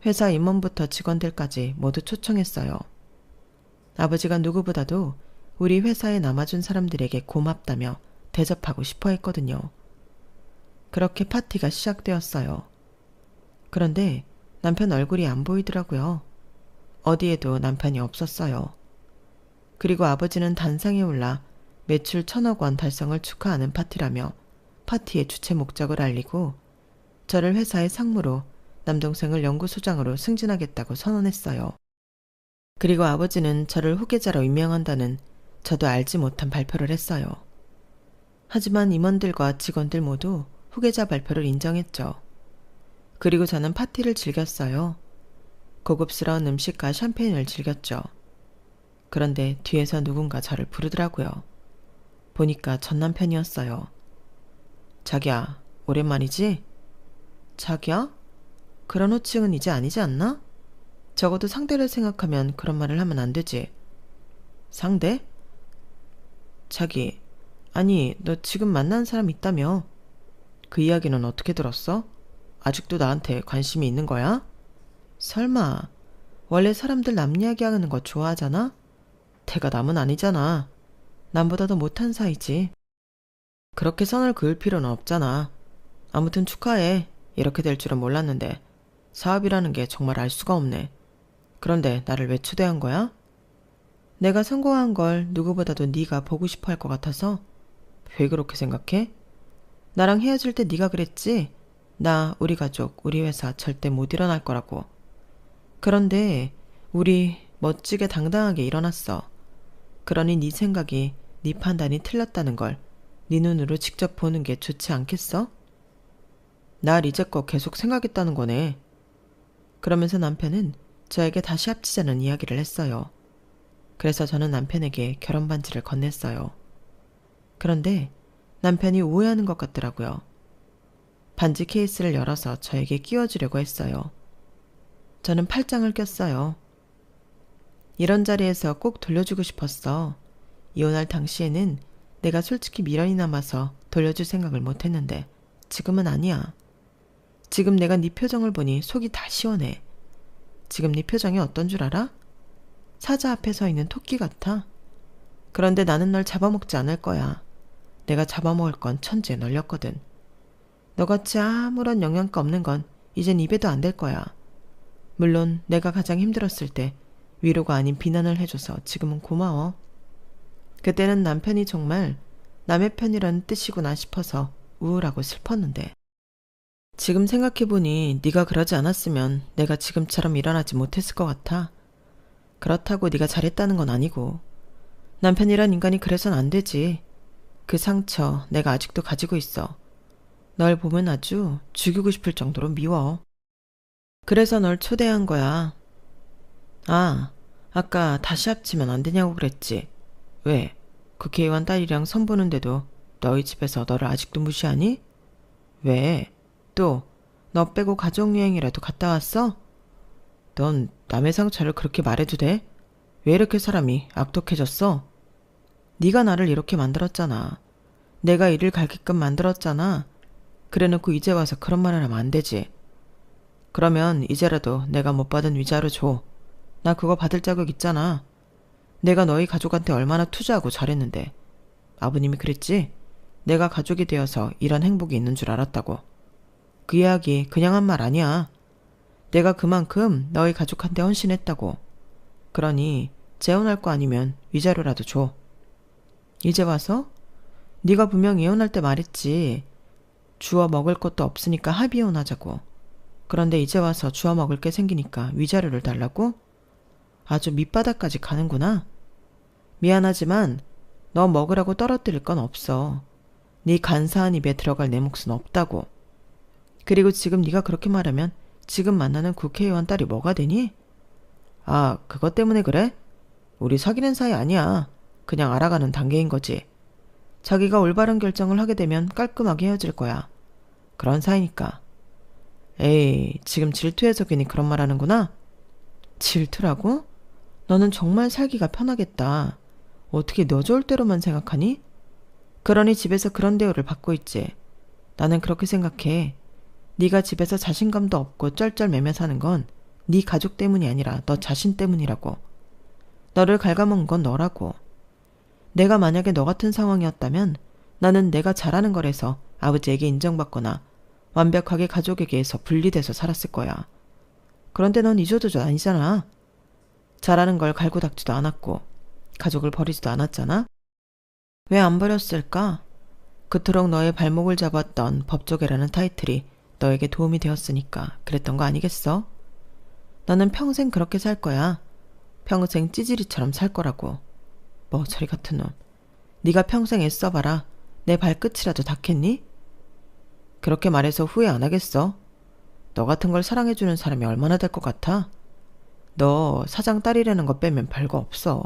회사 임원부터 직원들까지 모두 초청했어요. 아버지가 누구보다도 우리 회사에 남아준 사람들에게 고맙다며 대접하고 싶어 했거든요. 그렇게 파티가 시작되었어요. 그런데 남편 얼굴이 안 보이더라고요. 어디에도 남편이 없었어요. 그리고 아버지는 단상에 올라 매출 1,000억 원 달성을 축하하는 파티라며 파티의 주최 목적을 알리고 저를 회사의 상무로 남동생을 연구소장으로 승진하겠다고 선언했어요. 그리고 아버지는 저를 후계자로 임명한다는 저도 알지 못한 발표를 했어요. 하지만 임원들과 직원들 모두 후계자 발표를 인정했죠. 그리고 저는 파티를 즐겼어요. 고급스러운 음식과 샴페인을 즐겼죠. 그런데 뒤에서 누군가 저를 부르더라고요. 보니까 전 남편이었어요. 자기야, 오랜만이지? 자기야? 그런 호칭은 이제 아니지 않나? 적어도 상대를 생각하면 그런 말을 하면 안 되지. 상대? 자기, 아니, 너 지금 만나는 사람 있다며? 그 이야기는 어떻게 들었어? 아직도 나한테 관심이 있는 거야? 설마, 원래 사람들 남 이야기하는 거 좋아하잖아? 대가 남은 아니잖아. 남보다 더 못한 사이지. 그렇게 선을 그을 필요는 없잖아. 아무튼 축하해. 이렇게 될 줄은 몰랐는데 사업이라는 게 정말 알 수가 없네. 그런데 나를 왜 초대한 거야? 내가 성공한 걸 누구보다도 네가 보고 싶어 할 것 같아서. 왜 그렇게 생각해? 나랑 헤어질 때 네가 그랬지? 나, 우리 가족, 우리 회사 절대 못 일어날 거라고. 그런데 우리 멋지게 당당하게 일어났어. 그러니 네 생각이, 네 판단이 틀렸다는 걸 네 눈으로 직접 보는 게 좋지 않겠어? 날 이제껏 계속 생각했다는 거네. 그러면서 남편은 저에게 다시 합치자는 이야기를 했어요. 그래서 저는 남편에게 결혼 반지를 건넸어요. 그런데 남편이 오해하는 것 같더라고요. 반지 케이스를 열어서 저에게 끼워주려고 했어요. 저는 팔짱을 꼈어요. 이런 자리에서 꼭 돌려주고 싶었어. 이혼할 당시에는 내가 솔직히 미련이 남아서 돌려줄 생각을 못했는데 지금은 아니야. 지금 내가 네 표정을 보니 속이 다 시원해. 지금 네 표정이 어떤 줄 알아? 사자 앞에 서 있는 토끼 같아. 그런데 나는 널 잡아먹지 않을 거야. 내가 잡아먹을 건 천지에 널렸거든. 너같이 아무런 영양가 없는 건 이젠 입에도 안 댈 거야. 물론 내가 가장 힘들었을 때 위로가 아닌 비난을 해줘서 지금은 고마워. 그때는 남편이 정말 남의 편이라는 뜻이구나 싶어서 우울하고 슬펐는데 지금 생각해보니 네가 그러지 않았으면 내가 지금처럼 일어나지 못했을 것 같아. 그렇다고 네가 잘했다는 건 아니고 남편이란 인간이 그래선 안 되지. 그 상처 내가 아직도 가지고 있어. 널 보면 아주 죽이고 싶을 정도로 미워. 그래서 널 초대한 거야. 아, 아까 다시 합치면 안 되냐고 그랬지. 왜? 국회의원 딸이랑 선보는데도 너희 집에서 너를 아직도 무시하니? 왜? 또 너 빼고 가족여행이라도 갔다 왔어? 넌 남의 상처를 그렇게 말해도 돼? 왜 이렇게 사람이 악독해졌어? 네가 나를 이렇게 만들었잖아. 내가 이를 갈게끔 만들었잖아. 그래놓고 이제 와서 그런 말을 하면 안 되지. 그러면 이제라도 내가 못 받은 위자료 줘. 나 그거 받을 자격 있잖아. 내가 너희 가족한테 얼마나 투자하고 잘했는데. 아버님이 그랬지? 내가 가족이 되어서 이런 행복이 있는 줄 알았다고. 그 이야기 그냥 한 말 아니야. 내가 그만큼 너희 가족한테 헌신했다고. 그러니 재혼할 거 아니면 위자료라도 줘. 이제 와서? 네가 분명 이혼할 때 말했지. 주워 먹을 것도 없으니까 합의혼하자고. 그런데 이제 와서 주워 먹을 게 생기니까 위자료를 달라고? 아주 밑바닥까지 가는구나. 미안하지만 너 먹으라고 떨어뜨릴 건 없어. 네 간사한 입에 들어갈 내 몫은 없다고. 그리고 지금 네가 그렇게 말하면 지금 만나는 국회의원 딸이 뭐가 되니? 아, 그것 때문에 그래? 우리 사귀는 사이 아니야. 그냥 알아가는 단계인 거지. 자기가 올바른 결정을 하게 되면 깔끔하게 헤어질 거야. 그런 사이니까. 에이, 지금 질투해서 괜히 그런 말 하는구나? 질투라고? 너는 정말 살기가 편하겠다. 어떻게 너 좋을 대로만 생각하니? 그러니 집에서 그런 대우를 받고 있지. 나는 그렇게 생각해. 네가 집에서 자신감도 없고 쩔쩔매며 사는 건 네 가족 때문이 아니라 너 자신 때문이라고. 너를 갉아먹은 건 너라고. 내가 만약에 너 같은 상황이었다면 나는 내가 잘하는 거라서 아버지에게 인정받거나 완벽하게 가족에게서 분리돼서 살았을 거야. 그런데 넌 이조저조 아니잖아. 잘하는 걸 갈고 닦지도 않았고 가족을 버리지도 않았잖아. 왜 안 버렸을까? 그토록 너의 발목을 잡았던 법조계라는 타이틀이 너에게 도움이 되었으니까 그랬던 거 아니겠어? 너는 평생 그렇게 살 거야. 평생 찌질이처럼 살 거라고. 뭐 저리 같은 놈. 네가 평생 애써봐라. 내 발끝이라도 닿겠니? 그렇게 말해서 후회 안 하겠어? 너 같은 걸 사랑해주는 사람이 얼마나 될 것 같아? 너 사장 딸이라는 거 빼면 별거 없어.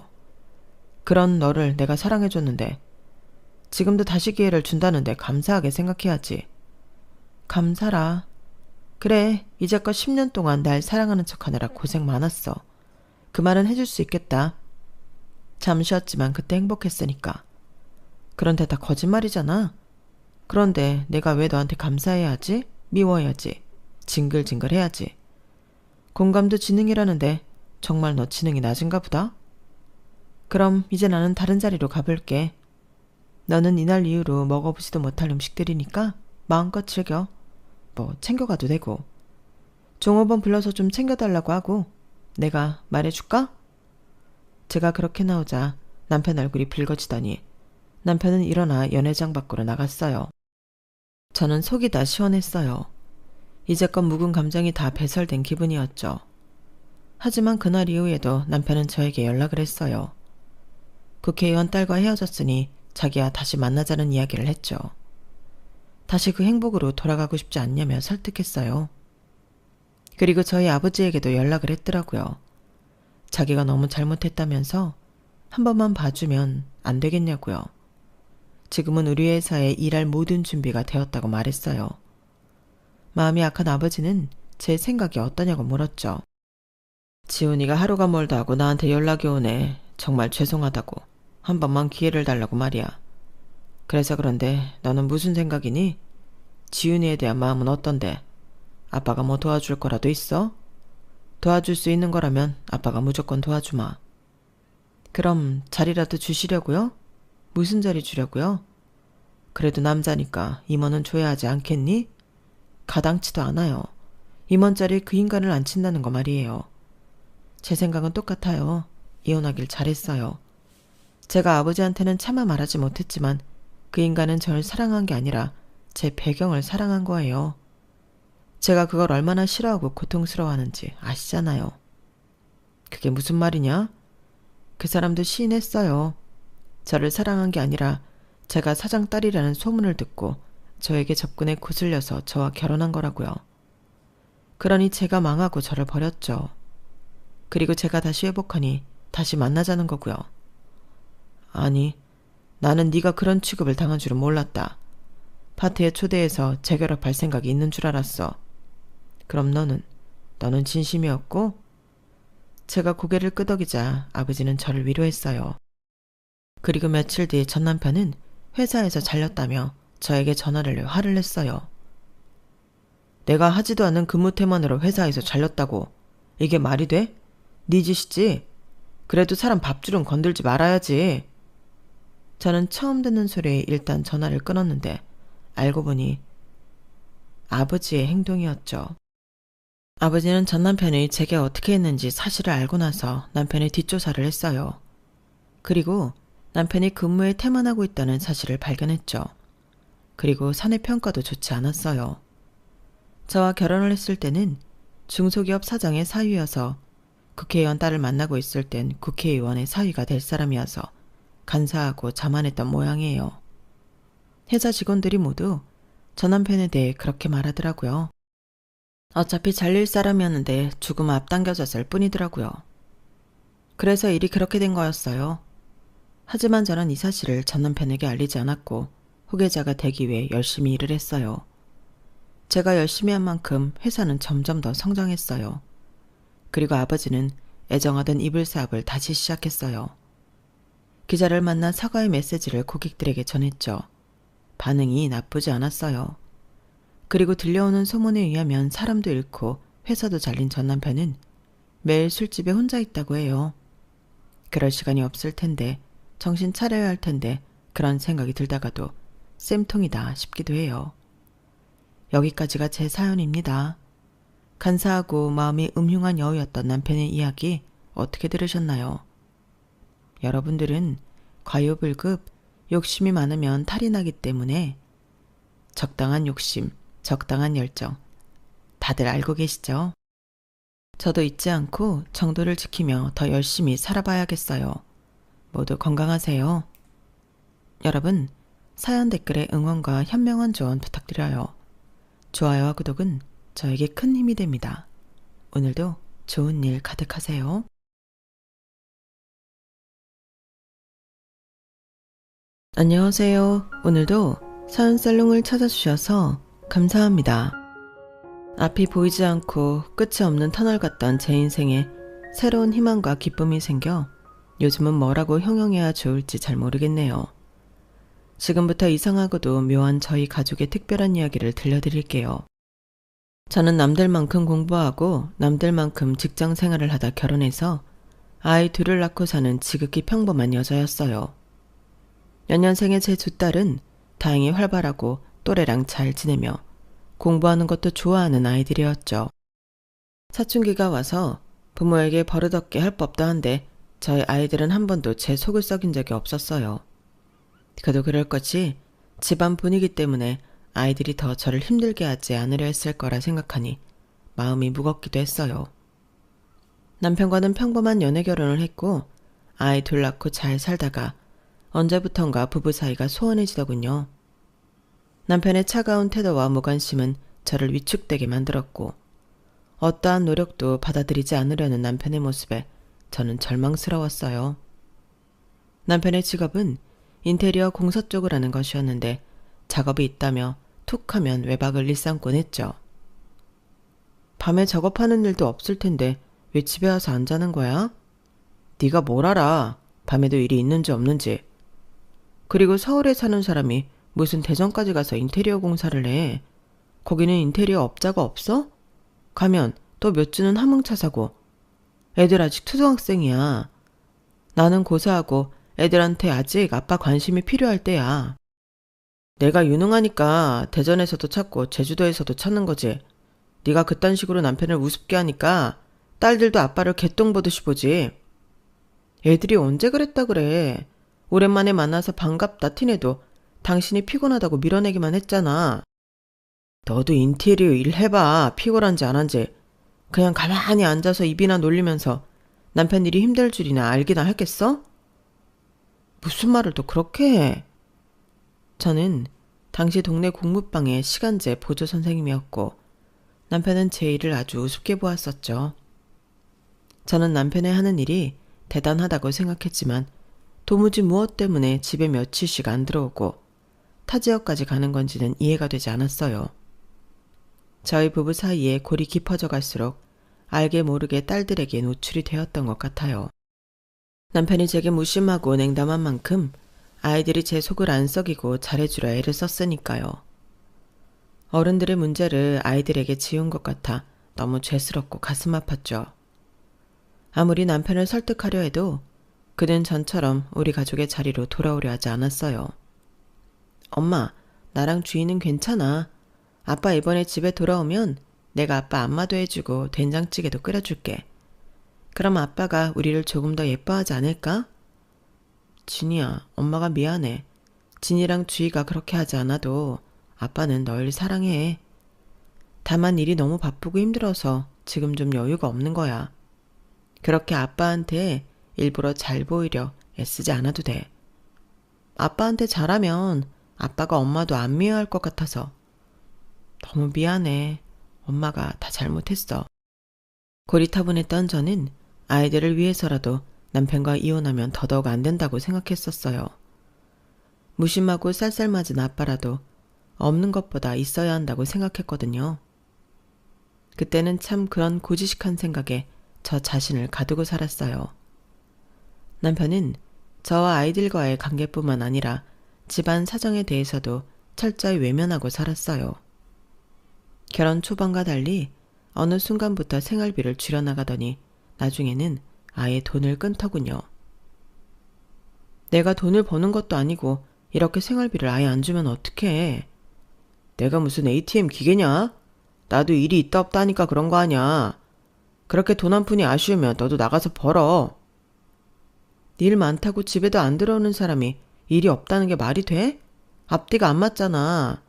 그런 너를 내가 사랑해줬는데 지금도 다시 기회를 준다는데 감사하게 생각해야지. 감사라. 그래, 이제껏 10년 동안 날 사랑하는 척하느라 고생 많았어. 그 말은 해줄 수 있겠다. 잠시였지만 그때 행복했으니까. 그런데 다 거짓말이잖아. 그런데 내가 왜 너한테 감사해야 하지? 미워해야지. 징글징글해야지. 공감도 지능이라는데 정말 너 지능이 낮은가 보다? 그럼 이제 나는 다른 자리로 가볼게. 너는 이날 이후로 먹어보지도 못할 음식들이니까 마음껏 즐겨. 뭐 챙겨가도 되고. 종업원 불러서 좀 챙겨달라고 하고 내가 말해줄까? 제가 그렇게 나오자 남편 얼굴이 붉어지더니 남편은 일어나 연회장 밖으로 나갔어요. 저는 속이 다 시원했어요. 이제껏 묵은 감정이 다 배설된 기분이었죠. 하지만 그날 이후에도 남편은 저에게 연락을 했어요. 국회의원 딸과 헤어졌으니 자기야 다시 만나자는 이야기를 했죠. 다시 그 행복으로 돌아가고 싶지 않냐며 설득했어요. 그리고 저희 아버지에게도 연락을 했더라고요. 자기가 너무 잘못했다면서 한 번만 봐주면 안 되겠냐고요. 지금은 우리 회사에 일할 모든 준비가 되었다고 말했어요. 마음이 약한 아버지는 제 생각이 어떠냐고 물었죠. 지훈이가 하루가 멀다 하고 나한테 연락이 오네. 정말 죄송하다고. 한 번만 기회를 달라고 말이야. 그래서 그런데 너는 무슨 생각이니? 지훈이에 대한 마음은 어떤데? 아빠가 뭐 도와줄 거라도 있어? 도와줄 수 있는 거라면 아빠가 무조건 도와주마. 그럼 자리라도 주시려고요? 무슨 자리 주려고요? 그래도 남자니까 임원은 줘야 하지 않겠니? 가당치도 않아요. 임원 자리에 그 인간을 앉힌다는 거 말이에요. 제 생각은 똑같아요. 이혼하길 잘했어요. 제가 아버지한테는 차마 말하지 못했지만 그 인간은 저를 사랑한 게 아니라 제 배경을 사랑한 거예요. 제가 그걸 얼마나 싫어하고 고통스러워하는지 아시잖아요. 그게 무슨 말이냐? 그 사람도 시인했어요. 저를 사랑한 게 아니라 제가 사장 딸이라는 소문을 듣고 저에게 접근해 거슬려서 저와 결혼한 거라고요. 그러니 제가 망하고 저를 버렸죠. 그리고 제가 다시 회복하니 다시 만나자는 거고요. 아니, 나는 네가 그런 취급을 당한 줄은 몰랐다. 파티에 초대해서 재결합할 생각이 있는 줄 알았어. 그럼 너는 진심이었고? 제가 고개를 끄덕이자 아버지는 저를 위로했어요. 그리고 며칠 뒤 전 남편은 회사에서 잘렸다며 저에게 전화를 해 화를 냈어요. 내가 하지도 않은 근무 태만으로 회사에서 잘렸다고. 이게 말이 돼? 네 짓이지? 그래도 사람 밥줄은 건들지 말아야지. 저는 처음 듣는 소리에 일단 전화를 끊었는데 알고 보니 아버지의 행동이었죠. 아버지는 전 남편이 제게 어떻게 했는지 사실을 알고 나서 남편의 뒷조사를 했어요. 그리고 남편이 근무에 태만하고 있다는 사실을 발견했죠. 그리고 사내 평가도 좋지 않았어요. 저와 결혼을 했을 때는 중소기업 사장의 사위여서 국회의원 딸을 만나고 있을 땐 국회의원의 사위가 될 사람이어서 간사하고 자만했던 모양이에요. 회사 직원들이 모두 저 남편에 대해 그렇게 말하더라고요. 어차피 잘릴 사람이었는데 죽음 앞당겨졌을 뿐이더라고요. 그래서 일이 그렇게 된 거였어요. 하지만 저는 이 사실을 전 남편에게 알리지 않았고 후계자가 되기 위해 열심히 일을 했어요. 제가 열심히 한 만큼 회사는 점점 더 성장했어요. 그리고 아버지는 애정하던 이불 사업을 다시 시작했어요. 기자를 만나 사과의 메시지를 고객들에게 전했죠. 반응이 나쁘지 않았어요. 그리고 들려오는 소문에 의하면 사람도 잃고 회사도 잘린 전 남편은 매일 술집에 혼자 있다고 해요. 그럴 시간이 없을 텐데, 정신 차려야 할 텐데 그런 생각이 들다가도 쌤통이다 싶기도 해요. 여기까지가 제 사연입니다. 간사하고 마음이 음흉한 여우였던 남편의 이야기 어떻게 들으셨나요? 여러분들은 과유불급, 욕심이 많으면 탈이 나기 때문에 적당한 욕심, 적당한 열정. 다들 알고 계시죠? 저도 잊지 않고 정도를 지키며 더 열심히 살아봐야겠어요. 모두 건강하세요. 여러분, 사연 댓글에 응원과 현명한 조언 부탁드려요. 좋아요와 구독은 저에게 큰 힘이 됩니다. 오늘도 좋은 일 가득하세요. 안녕하세요. 오늘도 사연 살롱을 찾아주셔서 감사합니다. 앞이 보이지 않고 끝이 없는 터널 같던 제 인생에 새로운 희망과 기쁨이 생겨 요즘은 뭐라고 형용해야 좋을지 잘 모르겠네요. 지금부터 이상하고도 묘한 저희 가족의 특별한 이야기를 들려드릴게요. 저는 남들만큼 공부하고 남들만큼 직장 생활을 하다 결혼해서 아이 둘을 낳고 사는 지극히 평범한 여자였어요. 연년생의 제 두 딸은 다행히 활발하고 또래랑 잘 지내며 공부하는 것도 좋아하는 아이들이었죠. 사춘기가 와서 부모에게 버릇없게 할 법도 한데 저희 아이들은 한 번도 제 속을 썩인 적이 없었어요. 그도 그럴 것이 집안 분위기 때문에 아이들이 더 저를 힘들게 하지 않으려 했을 거라 생각하니 마음이 무겁기도 했어요. 남편과는 평범한 연애 결혼을 했고 아이 둘 낳고 잘 살다가 언제부턴가 부부 사이가 소원해지더군요. 남편의 차가운 태도와 무관심은 저를 위축되게 만들었고 어떠한 노력도 받아들이지 않으려는 남편의 모습에 저는 절망스러웠어요. 남편의 직업은 인테리어 공사 쪽을 하는 것이었는데 작업이 있다며 툭 하면 외박을 일삼곤 했죠. 밤에 작업하는 일도 없을 텐데 왜 집에 와서 안 자는 거야? 네가 뭘 알아? 밤에도 일이 있는지 없는지. 그리고 서울에 사는 사람이 무슨 대전까지 가서 인테리어 공사를 해. 거기는 인테리어 업자가 없어? 가면 또 몇 주는 화물차 사고. 애들 아직 초등학생이야. 나는 고사하고 애들한테 아직 아빠 관심이 필요할 때야. 내가 유능하니까 대전에서도 찾고 제주도에서도 찾는 거지. 네가 그딴 식으로 남편을 우습게 하니까 딸들도 아빠를 개똥 보듯이 보지. 애들이 언제 그랬다 그래. 오랜만에 만나서 반갑다 티내도 당신이 피곤하다고 밀어내기만 했잖아. 너도 인테리어 일 해봐. 피곤한지 안 한지. 그냥 가만히 앉아서 입이나 놀리면서 남편 일이 힘들 줄이나 알기나 했겠어? 무슨 말을 또 그렇게 해? 저는 당시 동네 공부방의 시간제 보조 선생님이었고 남편은 제 일을 아주 우습게 보았었죠. 저는 남편의 하는 일이 대단하다고 생각했지만 도무지 무엇 때문에 집에 며칠씩 안 들어오고 타 지역까지 가는 건지는 이해가 되지 않았어요. 저희 부부 사이에 골이 깊어져 갈수록 알게 모르게 딸들에게 노출이 되었던 것 같아요. 남편이 제게 무심하고 냉담한 만큼 아이들이 제 속을 안 썩이고 잘해주려 애를 썼으니까요. 어른들의 문제를 아이들에게 지운 것 같아 너무 죄스럽고 가슴 아팠죠. 아무리 남편을 설득하려 해도 그는 전처럼 우리 가족의 자리로 돌아오려 하지 않았어요. 엄마, 나랑 주희는 괜찮아. 아빠 이번에 집에 돌아오면 내가 아빠 안마도 해주고 된장찌개도 끓여줄게. 그럼 아빠가 우리를 조금 더 예뻐하지 않을까? 진이야, 엄마가 미안해. 진이랑 주희가 그렇게 하지 않아도 아빠는 널 사랑해. 다만 일이 너무 바쁘고 힘들어서 지금 좀 여유가 없는 거야. 그렇게 아빠한테 일부러 잘 보이려 애쓰지 않아도 돼. 아빠한테 잘하면 아빠가 엄마도 안 미워할 것 같아서. 너무 미안해. 엄마가 다 잘못했어. 고리타분했던 저는 아이들을 위해서라도 남편과 이혼하면 더더욱 안 된다고 생각했었어요. 무심하고 쌀쌀맞은 아빠라도 없는 것보다 있어야 한다고 생각했거든요. 그때는 참 그런 고지식한 생각에 저 자신을 가두고 살았어요. 남편은 저와 아이들과의 관계뿐만 아니라 집안 사정에 대해서도 철저히 외면하고 살았어요. 결혼 초반과 달리 어느 순간부터 생활비를 줄여나가더니 나중에는 아예 돈을 끊더군요. 내가 돈을 버는 것도 아니고 이렇게 생활비를 아예 안 주면 어떡해. 내가 무슨 ATM 기계냐? 나도 일이 있다 없다 하니까 그런 거 아냐. 그렇게 돈 한 푼이 아쉬우면 너도 나가서 벌어. 일 많다고 집에도 안 들어오는 사람이 일이 없다는 게 말이 돼? 앞뒤가 안 맞잖아.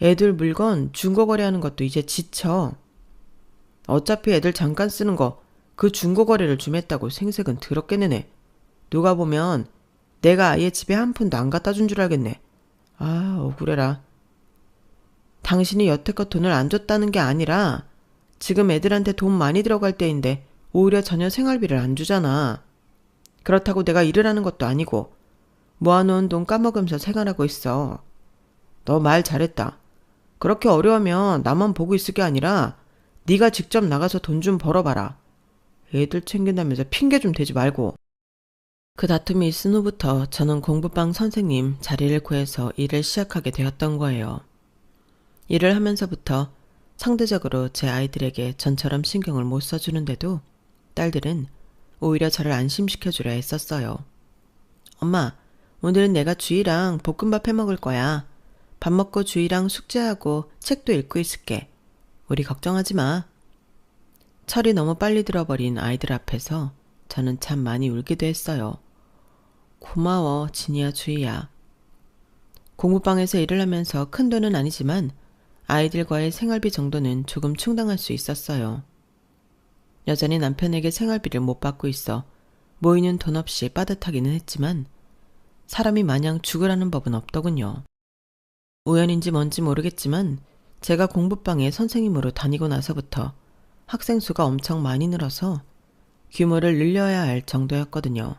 애들 물건 중고거래하는 것도 이제 지쳐. 어차피 애들 잠깐 쓰는 거 그 중고거래를 좀 했다고 생색은 더럽게 내네. 누가 보면 내가 아예 집에 한 푼도 안 갖다 준 줄 알겠네. 아, 억울해라. 당신이 여태껏 돈을 안 줬다는 게 아니라 지금 애들한테 돈 많이 들어갈 때인데 오히려 전혀 생활비를 안 주잖아. 그렇다고 내가 일을 하는 것도 아니고 모아놓은 돈 까먹으면서 생활하고 있어. 너 말 잘했다. 그렇게 어려우면 나만 보고 있을 게 아니라 네가 직접 나가서 돈 좀 벌어봐라. 애들 챙긴다면서 핑계 좀 대지 말고. 그 다툼이 있은 후부터 저는 공부방 선생님 자리를 구해서 일을 시작하게 되었던 거예요. 일을 하면서부터 상대적으로 제 아이들에게 전처럼 신경을 못 써주는데도 딸들은 오히려 저를 안심시켜주려 했었어요. 엄마, 오늘은 내가 주희랑 볶음밥 해먹을 거야. 밥 먹고 주희랑 숙제하고 책도 읽고 있을게. 우리 걱정하지 마. 철이 너무 빨리 들어버린 아이들 앞에서 저는 참 많이 울기도 했어요. 고마워, 진이야, 주희야. 공부방에서 일을 하면서 큰 돈은 아니지만 아이들과의 생활비 정도는 조금 충당할 수 있었어요. 여전히 남편에게 생활비를 못 받고 있어 모이는 돈 없이 빠듯하기는 했지만 사람이 마냥 죽으라는 법은 없더군요. 우연인지 뭔지 모르겠지만 제가 공부방에 선생님으로 다니고 나서부터 학생 수가 엄청 많이 늘어서 규모를 늘려야 할 정도였거든요.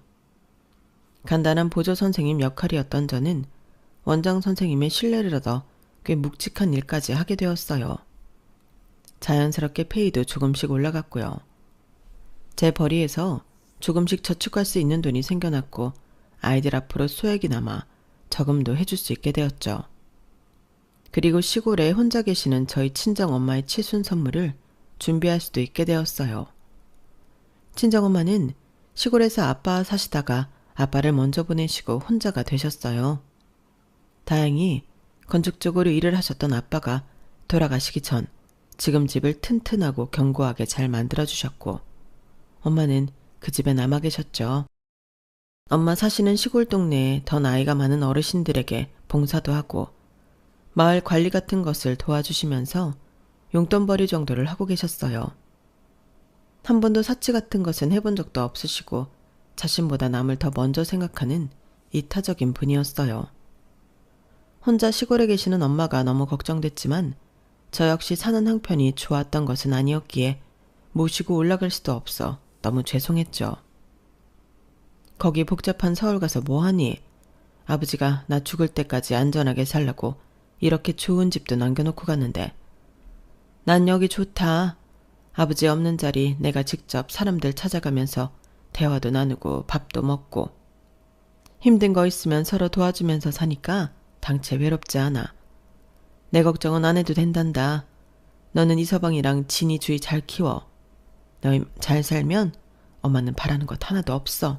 간단한 보조 선생님 역할이었던 저는 원장 선생님의 신뢰를 얻어 꽤 묵직한 일까지 하게 되었어요. 자연스럽게 페이도 조금씩 올라갔고요. 제 벌이에서 조금씩 저축할 수 있는 돈이 생겨났고 아이들 앞으로 소액이 남아 저금도 해줄 수 있게 되었죠. 그리고 시골에 혼자 계시는 저희 친정엄마의 칠순 선물을 준비할 수도 있게 되었어요. 친정엄마는 시골에서 아빠와 사시다가 아빠를 먼저 보내시고 혼자가 되셨어요. 다행히 건축 쪽으로 일을 하셨던 아빠가 돌아가시기 전 지금 집을 튼튼하고 견고하게 잘 만들어주셨고 엄마는 그 집에 남아 계셨죠. 엄마 사시는 시골 동네에 더 나이가 많은 어르신들에게 봉사도 하고 마을 관리 같은 것을 도와주시면서 용돈벌이 정도를 하고 계셨어요. 한 번도 사치 같은 것은 해본 적도 없으시고 자신보다 남을 더 먼저 생각하는 이타적인 분이었어요. 혼자 시골에 계시는 엄마가 너무 걱정됐지만 저 역시 사는 형편이 좋았던 것은 아니었기에 모시고 올라갈 수도 없어 너무 죄송했죠. 거기 복잡한 서울 가서 뭐하니? 아버지가 나 죽을 때까지 안전하게 살라고 이렇게 좋은 집도 남겨놓고 갔는데 난 여기 좋다. 아버지 없는 자리 내가 직접 사람들 찾아가면서 대화도 나누고 밥도 먹고 힘든 거 있으면 서로 도와주면서 사니까 당체 외롭지 않아. 내 걱정은 안 해도 된단다. 너는 이서방이랑 진이 주희 잘 키워. 너희 잘 살면 엄마는 바라는 것 하나도 없어.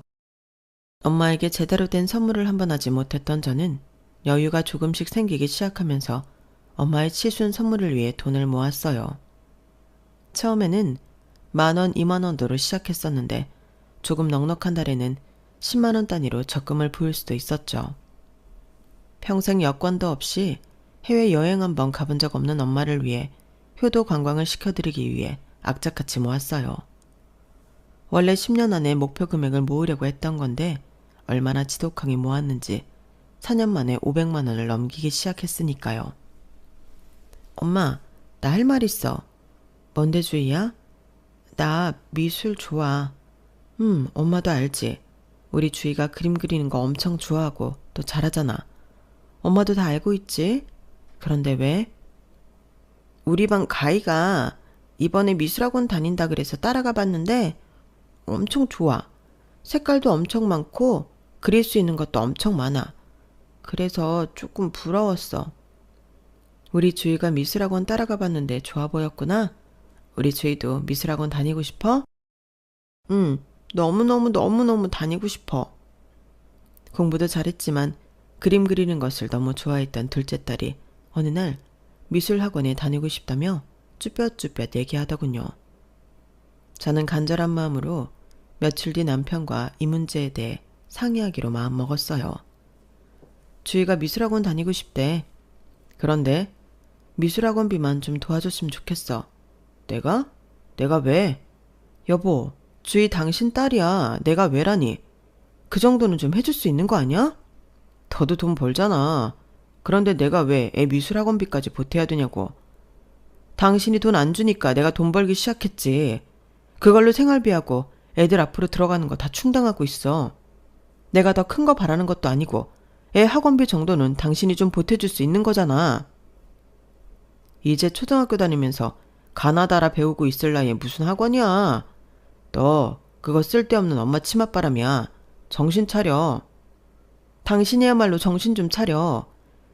엄마에게 제대로 된 선물을 한번 하지 못했던 저는 여유가 조금씩 생기기 시작하면서 엄마의 칠순 선물을 위해 돈을 모았어요. 처음에는 10,000원, 20,000원도로 시작했었는데 조금 넉넉한 달에는 10만원 단위로 적금을 부을 수도 있었죠. 평생 여권도 없이 해외여행 한번 가본 적 없는 엄마를 위해 효도 관광을 시켜드리기 위해 악착같이 모았어요. 원래 10년 안에 목표 금액을 모으려고 했던 건데 얼마나 지독하게 모았는지 4년 만에 500만 원을 넘기기 시작했으니까요. 엄마, 나 할 말 있어. 뭔데 주희야? 나 미술 좋아. 엄마도 알지. 우리 주희가 그림 그리는 거 엄청 좋아하고 또 잘하잖아. 엄마도 다 알고 있지? 그런데 왜? 우리 반 가희가 이번에 미술학원 다닌다 그래서 따라가 봤는데 엄청 좋아. 색깔도 엄청 많고 그릴 수 있는 것도 엄청 많아. 그래서 조금 부러웠어. 우리 주희가 미술학원 따라가 봤는데 좋아 보였구나. 우리 주희도 미술학원 다니고 싶어? 응, 너무너무 다니고 싶어. 공부도 잘했지만 그림 그리는 것을 너무 좋아했던 둘째 딸이 어느 날 미술학원에 다니고 싶다며 쭈뼛쭈뼛 얘기하더군요. 저는 간절한 마음으로 며칠 뒤 남편과 이 문제에 대해 상의하기로 마음먹었어요. 주희가 미술학원 다니고 싶대. 그런데 미술학원비만 좀 도와줬으면 좋겠어. 내가? 내가 왜? 여보, 주희 당신 딸이야. 내가 왜라니? 그 정도는 좀 해줄 수 있는 거 아니야? 너도 돈 벌잖아. 그런데 내가 왜 애 미술학원비까지 보태야 되냐고. 당신이 돈 안 주니까 내가 돈 벌기 시작했지. 그걸로 생활비하고 애들 앞으로 들어가는 거 다 충당하고 있어. 내가 더 큰 거 바라는 것도 아니고 애 학원비 정도는 당신이 좀 보태줄 수 있는 거잖아. 이제 초등학교 다니면서 가나다라 배우고 있을 나이에 무슨 학원이야. 너 그거 쓸데없는 엄마 치맛바람이야. 정신 차려. 당신이야말로 정신 좀 차려.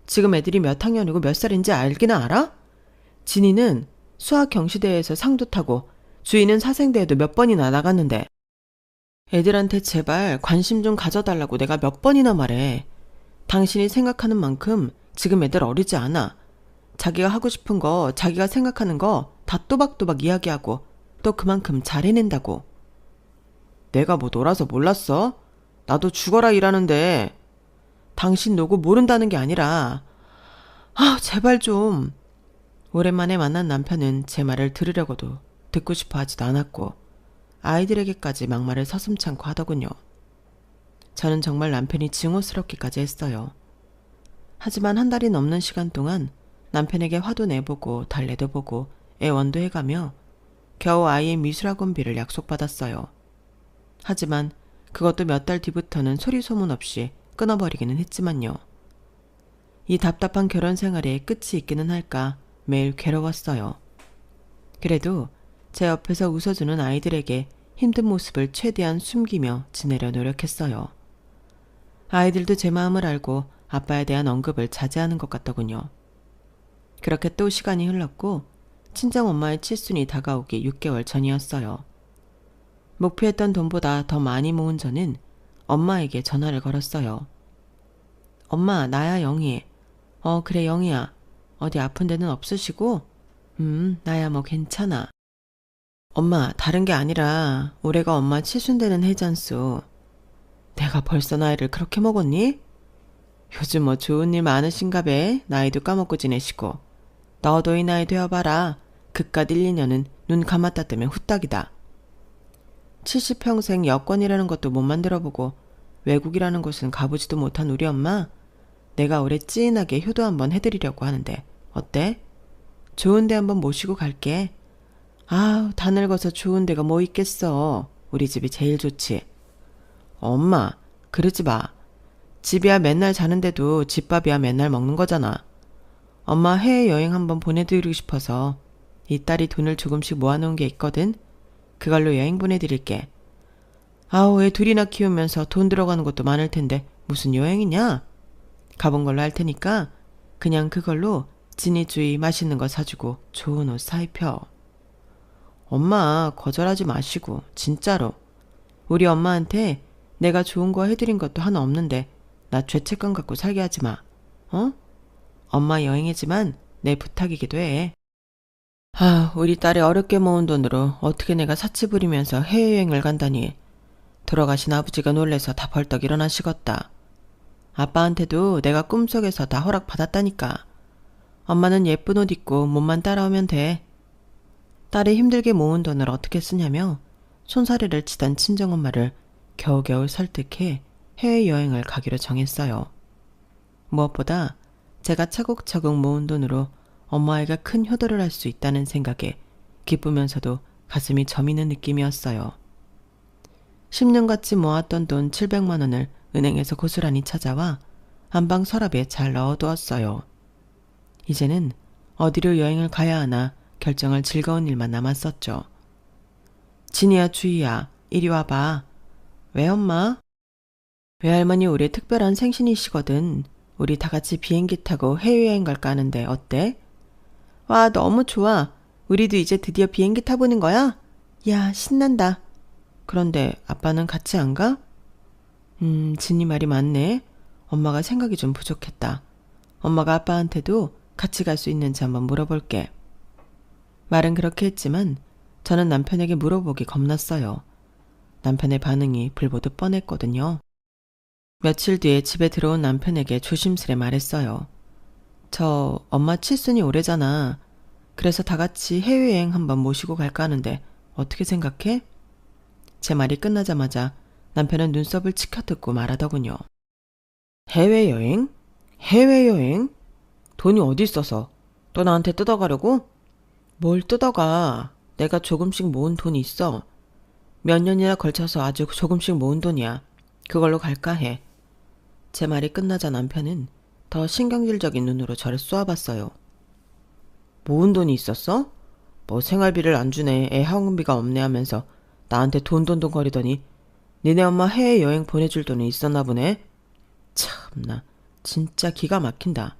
지금 애들이 몇 학년이고 몇 살인지 알기나 알아? 진이는 수학 경시대회에서 상도 타고 주희는 사생대회도 몇 번이나 나갔는데 애들한테 제발 관심 좀 가져달라고 내가 몇 번이나 말해. 당신이 생각하는 만큼 지금 애들 어리지 않아. 자기가 하고 싶은 거, 자기가 생각하는 거 다 또박또박 이야기하고 또 그만큼 잘 해낸다고. 내가 뭐 놀아서 몰랐어? 나도 죽어라 일하는데. 당신 노고 모른다는 게 아니라 제발 좀. 오랜만에 만난 남편은 제 말을 들으려고도 듣고 싶어 하지도 않았고 아이들에게까지 막말을 서슴지 않고 하더군요. 저는 정말 남편이 증오스럽기까지 했어요. 하지만 한 달이 넘는 시간 동안 남편에게 화도 내보고 달래도 보고 애원도 해가며 겨우 아이의 미술학원비를 약속받았어요. 하지만 그것도 몇 달 뒤부터는 소리 소문 없이 끊어버리기는 했지만요. 이 답답한 결혼 생활에 끝이 있기는 할까 매일 괴로웠어요. 그래도 제 옆에서 웃어주는 아이들에게 힘든 모습을 최대한 숨기며 지내려 노력했어요. 아이들도 제 마음을 알고 아빠에 대한 언급을 자제하는 것 같더군요. 그렇게 또 시간이 흘렀고 친정엄마의 칠순이 다가오기 6개월 전이었어요. 목표했던 돈보다 더 많이 모은 저는 엄마에게 전화를 걸었어요. 엄마, 나야 영희. 그래 영희야. 어디 아픈 데는 없으시고? 나야 뭐 괜찮아. 엄마, 다른 게 아니라 올해가 엄마 칠순 되는 해잖소. 내가 벌써 나이를 그렇게 먹었니? 요즘 뭐 좋은 일 많으신가 배. 나이도 까먹고 지내시고. 너도 이 나이 되어봐라. 그깟 1, 2년은 눈 감았다 뜨면 후딱이다. 70평생 여권이라는 것도 못 만들어보고 외국이라는 곳은 가보지도 못한 우리 엄마. 내가 올해 찐하게 효도 한번 해드리려고 하는데 어때? 좋은 데 한번 모시고 갈게. 다 늙어서 좋은 데가 뭐 있겠어. 우리 집이 제일 좋지. 엄마, 그러지 마. 집이야 맨날 자는데도 집밥이야 맨날 먹는 거잖아. 엄마 해외여행 한번 보내드리고 싶어서 이 딸이 돈을 조금씩 모아놓은 게 있거든. 그걸로 여행 보내드릴게. 애 둘이나 키우면서 돈 들어가는 것도 많을 텐데 무슨 여행이냐? 가본 걸로 할 테니까 그냥 그걸로 진이 주희 맛있는 거 사주고 좋은 옷 사입혀. 엄마 거절하지 마시고 진짜로. 우리 엄마한테 내가 좋은 거 해드린 것도 하나 없는데 나 죄책감 갖고 살게 하지 마. 엄마 여행이지만 내 부탁이기도 해. 우리 딸이 어렵게 모은 돈으로 어떻게 내가 사치 부리면서 해외여행을 간다니. 돌아가신 아버지가 놀래서 다 벌떡 일어나시겄다. 아빠한테도 내가 꿈속에서 다 허락받았다니까. 엄마는 예쁜 옷 입고 몸만 따라오면 돼. 딸이 힘들게 모은 돈을 어떻게 쓰냐며 손사래를 치던 친정엄마를 겨우겨우 설득해 해외여행을 가기로 정했어요. 무엇보다 제가 차곡차곡 모은 돈으로 엄마에게 큰 효도를 할 수 있다는 생각에 기쁘면서도 가슴이 저미는 느낌이었어요. 10년같이 모았던 돈 700만 원을 은행에서 고스란히 찾아와 안방 서랍에 잘 넣어두었어요. 이제는 어디로 여행을 가야 하나 결정할 즐거운 일만 남았었죠. 진이야 주희야 이리 와봐. 왜 엄마? 외할머니 올해 특별한 생신이시거든. 우리 다 같이 비행기 타고 해외여행 갈까 하는데 어때? 와 너무 좋아. 우리도 이제 드디어 비행기 타보는 거야? 야 신난다. 그런데 아빠는 같이 안 가? 진이 말이 맞네. 엄마가 생각이 좀 부족했다. 엄마가 아빠한테도 같이 갈 수 있는지 한번 물어볼게. 말은 그렇게 했지만 저는 남편에게 물어보기 겁났어요. 남편의 반응이 불보듯 뻔했거든요. 며칠 뒤에 집에 들어온 남편에게 조심스레 말했어요. 저 엄마 칠순이 오래잖아. 그래서 다 같이 해외여행 한번 모시고 갈까 하는데 어떻게 생각해? 제 말이 끝나자마자 남편은 눈썹을 치켜뜯고 말하더군요. 해외여행? 해외여행? 돈이 어디 있어서? 또 나한테 뜯어가려고? 뭘 뜯어가? 내가 조금씩 모은 돈이 있어. 몇 년이나 걸쳐서 아주 조금씩 모은 돈이야. 그걸로 갈까 해. 제 말이 끝나자 남편은 더 신경질적인 눈으로 저를 쏘아봤어요. 모은 돈이 있었어? 뭐 생활비를 안 주네, 애 학원비가 없네 하면서 나한테 돈돈돈거리더니 니네 엄마 해외여행 보내줄 돈이 있었나 보네? 참나, 진짜 기가 막힌다.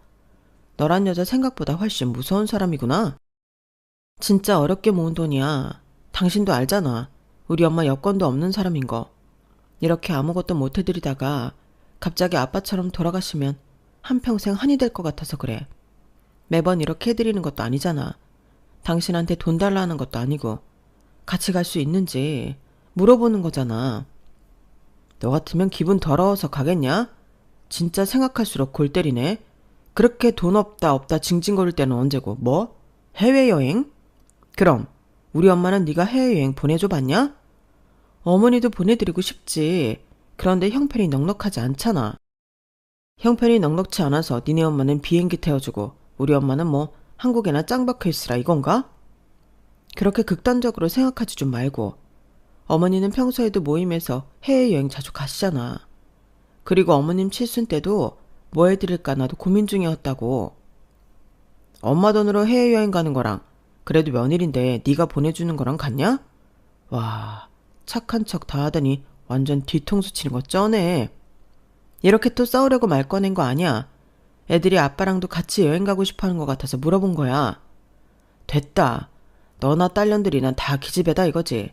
너란 여자 생각보다 훨씬 무서운 사람이구나. 진짜 어렵게 모은 돈이야. 당신도 알잖아. 우리 엄마 여건도 없는 사람인 거. 이렇게 아무것도 못 해드리다가 갑자기 아빠처럼 돌아가시면 한평생 한이 될 것 같아서 그래. 매번 이렇게 해드리는 것도 아니잖아. 당신한테 돈 달라 하는 것도 아니고 같이 갈 수 있는지 물어보는 거잖아. 너 같으면 기분 더러워서 가겠냐? 진짜 생각할수록 골 때리네. 그렇게 돈 없다 없다 징징거릴 때는 언제고? 뭐? 해외여행? 그럼 우리 엄마는 네가 해외여행 보내줘 봤냐? 어머니도 보내드리고 싶지. 그런데 형편이 넉넉하지 않잖아. 형편이 넉넉치 않아서 니네 엄마는 비행기 태워주고 우리 엄마는 뭐 한국에나 짱 박혀 있으라 이건가? 그렇게 극단적으로 생각하지 좀 말고. 어머니는 평소에도 모임에서 해외여행 자주 가시잖아. 그리고 어머님 칠순 때도 뭐 해드릴까 나도 고민 중이었다고. 엄마 돈으로 해외여행 가는 거랑 그래도 며느리인데 네가 보내주는 거랑 같냐? 와, 착한 척 다 하더니 완전 뒤통수 치는 거 쩌네. 이렇게 또 싸우려고 말 꺼낸 거 아니야. 애들이 아빠랑도 같이 여행 가고 싶어하는 것 같아서 물어본 거야. 됐다. 너나 딸년들이나 다 기집애다 이거지.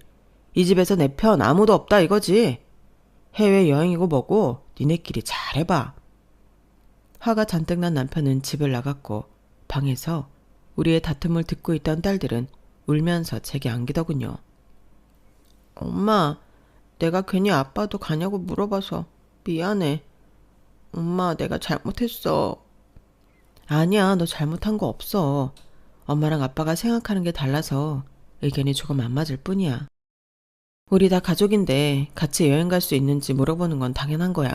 이 집에서 내 편 아무도 없다 이거지. 해외여행이고 뭐고 니네끼리 잘해봐. 화가 잔뜩 난 남편은 집을 나갔고 방에서 우리의 다툼을 듣고 있던 딸들은 울면서 제게 안기더군요. 엄마, 내가 괜히 아빠도 가냐고 물어봐서 미안해. 엄마, 내가 잘못했어. 아니야, 너 잘못한 거 없어. 엄마랑 아빠가 생각하는 게 달라서 의견이 조금 안 맞을 뿐이야. 우리 다 가족인데 같이 여행 갈 수 있는지 물어보는 건 당연한 거야.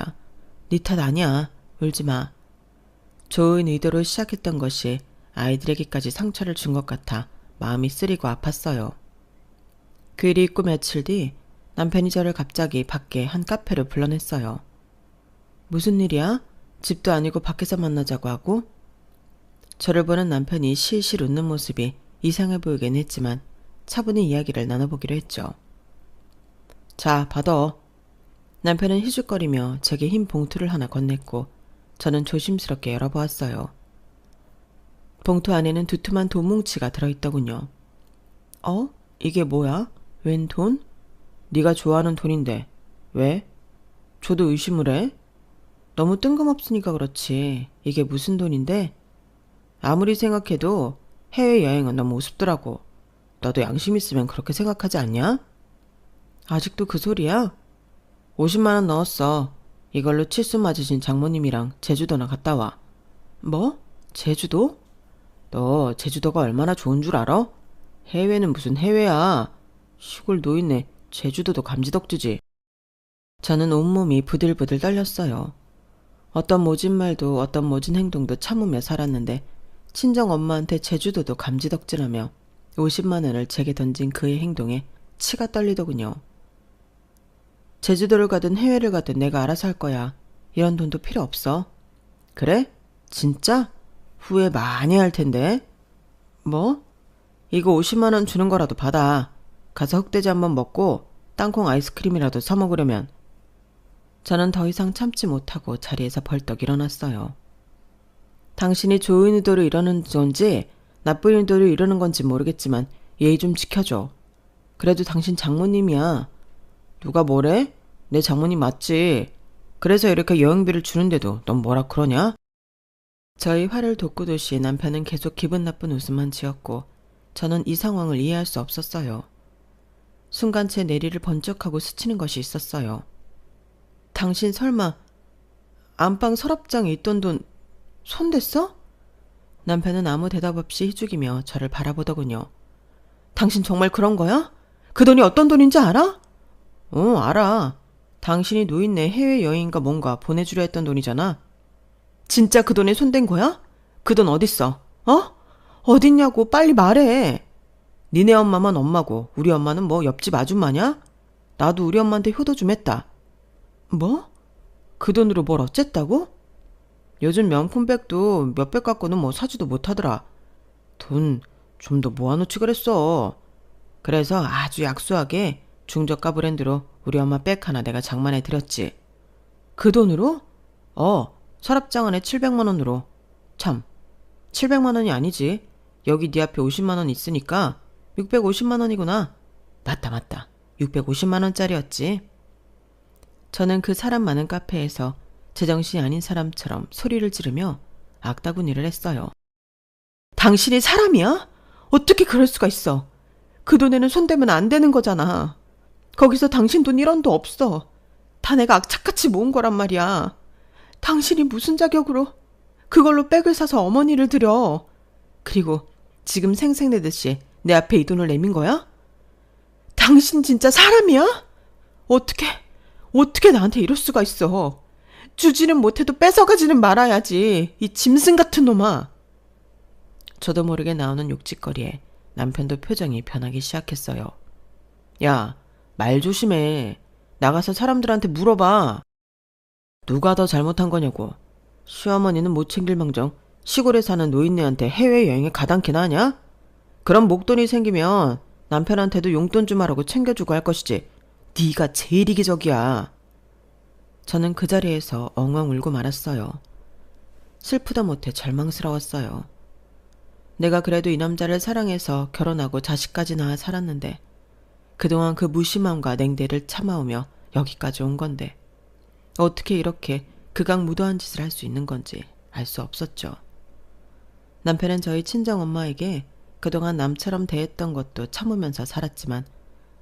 네 탓 아니야. 울지 마. 좋은 의도로 시작했던 것이 아이들에게까지 상처를 준 것 같아 마음이 쓰리고 아팠어요. 그 일이 있고 며칠 뒤 남편이 저를 갑자기 밖에 한 카페로 불러냈어요. 무슨 일이야? 집도 아니고 밖에서 만나자고 하고? 저를 보는 남편이 실실 웃는 모습이 이상해 보이긴 했지만 차분히 이야기를 나눠보기로 했죠. 자, 받아. 남편은 희죽거리며 제게 흰 봉투를 하나 건넸고 저는 조심스럽게 열어보았어요. 봉투 안에는 두툼한 돈 뭉치가 들어있더군요. 어? 이게 뭐야? 웬 돈? 네가 좋아하는 돈인데 왜? 저도 의심을 해? 너무 뜬금없으니까 그렇지. 이게 무슨 돈인데? 아무리 생각해도 해외여행은 너무 우습더라고. 너도 양심 있으면 그렇게 생각하지 않냐? 아직도 그 소리야? 50만 원 넣었어. 이걸로 칠순 맞으신 장모님이랑 제주도나 갔다 와. 뭐? 제주도? 너 제주도가 얼마나 좋은 줄 알아? 해외는 무슨 해외야. 시골 노인네 제주도도 감지덕지지. 저는 온몸이 부들부들 떨렸어요. 어떤 모진 말도 어떤 모진 행동도 참으며 살았는데 친정 엄마한테 제주도도 감지덕지라며 50만 원을 제게 던진 그의 행동에 치가 떨리더군요. 제주도를 가든 해외를 가든 내가 알아서 할 거야. 이런 돈도 필요 없어. 그래? 진짜? 후회 많이 할 텐데. 뭐? 이거 50만 원 주는 거라도 받아. 가서 흑돼지 한번 먹고 땅콩 아이스크림이라도 사 먹으려면. 저는 더 이상 참지 못하고 자리에서 벌떡 일어났어요. 당신이 좋은 의도로 이러는 건지 나쁜 의도로 이러는 건지 모르겠지만 예의 좀 지켜줘. 그래도 당신 장모님이야. 누가 뭐래? 내 장모님 맞지? 그래서 이렇게 여행비를 주는데도 넌 뭐라 그러냐? 저희 화를 돋구듯이 남편은 계속 기분 나쁜 웃음만 지었고 저는 이 상황을 이해할 수 없었어요. 순간 제 내리를 번쩍하고 스치는 것이 있었어요. 당신 설마 안방 서랍장에 있던 돈 손댔어? 남편은 아무 대답 없이 희죽이며 저를 바라보더군요. 당신 정말 그런 거야? 그 돈이 어떤 돈인지 알아? 알아. 당신이 노인네 해외여행인가 뭔가 보내주려 했던 돈이잖아. 진짜 그 돈에 손댄 거야? 그 돈 어딨어? 어딨냐고 빨리 말해. 니네 엄마만 엄마고 우리 엄마는 뭐 옆집 아줌마냐? 나도 우리 엄마한테 효도 좀 했다. 뭐? 그 돈으로 뭘 어쨌다고? 요즘 명품백도 몇백 갖고는 뭐 사지도 못하더라. 돈 좀 더 모아놓지 그랬어. 그래서 아주 약소하게 중저가 브랜드로 우리 엄마 백 하나 내가 장만해 드렸지. 그 돈으로? 서랍장 안에 700만 원으로. 참, 700만 원이 아니지. 여기 네 앞에 50만 원 있으니까 650만 원이구나. 맞다. 650만 원짜리였지. 저는 그 사람 많은 카페에서 제정신이 아닌 사람처럼 소리를 지르며 악다구니를 했어요. 당신이 사람이야? 어떻게 그럴 수가 있어? 그 돈에는 손대면 안 되는 거잖아. 거기서 당신 돈 1원도 없어. 다 내가 악착같이 모은 거란 말이야. 당신이 무슨 자격으로 그걸로 백을 사서 어머니를 드려. 그리고 지금 생색내듯이 내 앞에 이 돈을 내민 거야? 당신 진짜 사람이야? 어떻게 나한테 이럴 수가 있어. 주지는 못해도 뺏어가지는 말아야지. 이 짐승 같은 놈아. 저도 모르게 나오는 욕짓거리에 남편도 표정이 변하기 시작했어요. 야, 말 조심해. 나가서 사람들한테 물어봐. 누가 더 잘못한 거냐고. 시어머니는 못 챙길 망정 시골에 사는 노인네한테 해외여행에 가당키나 하냐? 그럼 목돈이 생기면 남편한테도 용돈 좀 하라고 챙겨주고 할 것이지. 네가 제일 이기적이야. 저는 그 자리에서 엉엉 울고 말았어요. 슬프다 못해 절망스러웠어요. 내가 그래도 이 남자를 사랑해서 결혼하고 자식까지 낳아 살았는데 그동안 그 무심함과 냉대를 참아오며 여기까지 온 건데 어떻게 이렇게 극악무도한 짓을 할 수 있는 건지 알 수 없었죠. 남편은 저희 친정엄마에게 그동안 남처럼 대했던 것도 참으면서 살았지만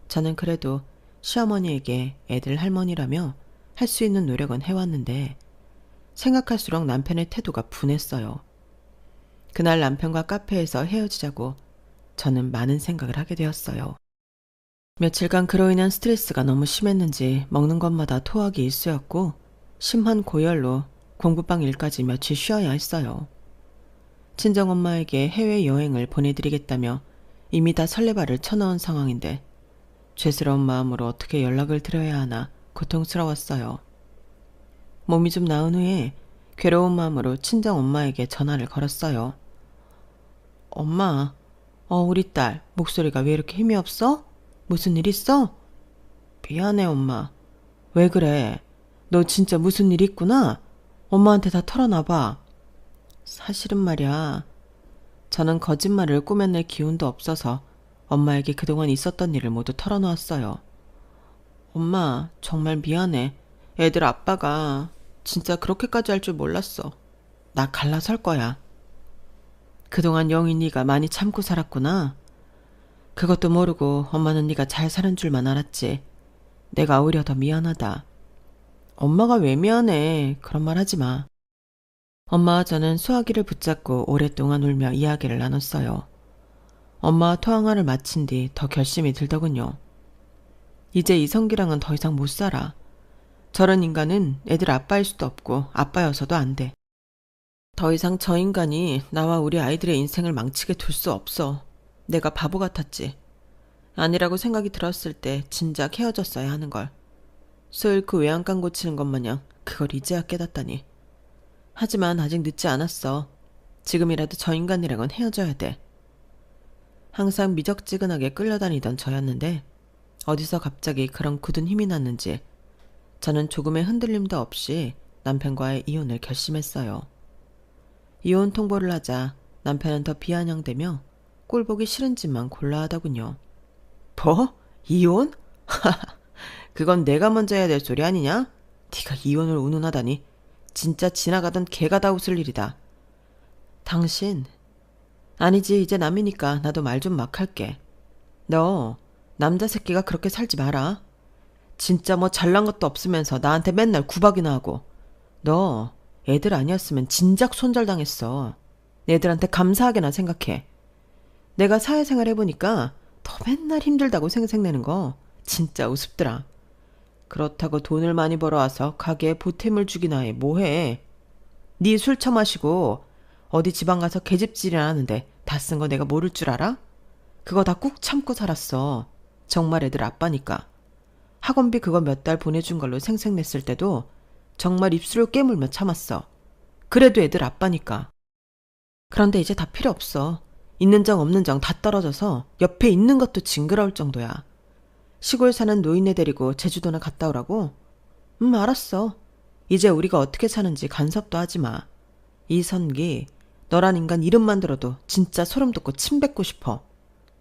저는 그래도 시어머니에게 애들 할머니라며 할 수 있는 노력은 해왔는데 생각할수록 남편의 태도가 분했어요. 그날 남편과 카페에서 헤어지자고 저는 많은 생각을 하게 되었어요. 며칠간 그로 인한 스트레스가 너무 심했는지 먹는 것마다 토하기 일쑤였고 심한 고열로 공부방 일까지 며칠 쉬어야 했어요. 친정엄마에게 해외여행을 보내드리겠다며 이미 다 설레발을 쳐넣은 상황인데 죄스러운 마음으로 어떻게 연락을 드려야 하나 고통스러웠어요. 몸이 좀 나은 후에 괴로운 마음으로 친정엄마에게 전화를 걸었어요. 엄마, 우리 딸 목소리가 왜 이렇게 힘이 없어? 무슨 일 있어? 미안해 엄마. 왜 그래? 너 진짜 무슨 일 있구나? 엄마한테 다 털어놔봐. 사실은 말이야. 저는 거짓말을 꾸며낼 기운도 없어서 엄마에게 그동안 있었던 일을 모두 털어놓았어요. 엄마, 정말 미안해. 애들 아빠가 진짜 그렇게까지 할 줄 몰랐어. 나 갈라설 거야. 그동안 영희 네가 많이 참고 살았구나. 그것도 모르고 엄마는 네가 잘 사는 줄만 알았지. 내가 오히려 더 미안하다. 엄마가 왜 미안해. 그런 말 하지 마. 엄마와 저는 수화기를 붙잡고 오랫동안 울며 이야기를 나눴어요. 엄마와 토항화를 마친 뒤 더 결심이 들더군요. 이제 이성기랑은 더 이상 못 살아. 저런 인간은 애들 아빠일 수도 없고 아빠여서도 안 돼. 더 이상 저 인간이 나와 우리 아이들의 인생을 망치게 둘 수 없어. 내가 바보 같았지. 아니라고 생각이 들었을 때 진작 헤어졌어야 하는 걸. 수요일 그 외양간 고치는 것 마냥 그걸 이제야 깨닫다니. 하지만 아직 늦지 않았어. 지금이라도 저 인간이랑은 헤어져야 돼. 항상 미적지근하게 끌려다니던 저였는데 어디서 갑자기 그런 굳은 힘이 났는지 저는 조금의 흔들림도 없이 남편과의 이혼을 결심했어요. 이혼 통보를 하자 남편은 더 비아냥대며 꼴보기 싫은 짓만 골라 하더군요. 뭐? 이혼? 그건 내가 먼저 해야 될 소리 아니냐? 네가 이혼을 운운하다니 진짜 지나가던 개가 다 웃을 일이다. 당신 아니지 이제 남이니까 나도 말 좀 막 할게. 너 남자 새끼가 그렇게 살지 마라. 진짜 뭐 잘난 것도 없으면서 나한테 맨날 구박이나 하고 너 애들 아니었으면 진작 손절당했어. 애들한테 감사하게나 생각해. 내가 사회생활 해보니까 더 맨날 힘들다고 생색내는 거 진짜 우습더라. 그렇다고 돈을 많이 벌어와서 가게에 보탬을 주기나 해 뭐해. 네 술 처마시고 어디 지방 가서 계집질이나 하는데 다 쓴 거 내가 모를 줄 알아? 그거 다 꾹 참고 살았어. 정말 애들 아빠니까. 학원비 그거 몇 달 보내준 걸로 생색냈을 때도 정말 입술을 깨물며 참았어. 그래도 애들 아빠니까. 그런데 이제 다 필요 없어. 있는 정 없는 정 다 떨어져서 옆에 있는 것도 징그러울 정도야. 시골 사는 노인네 데리고 제주도나 갔다 오라고? 알았어. 이제 우리가 어떻게 사는지 간섭도 하지 마. 이선기, 너란 인간 이름만 들어도 진짜 소름 돋고 침 뱉고 싶어.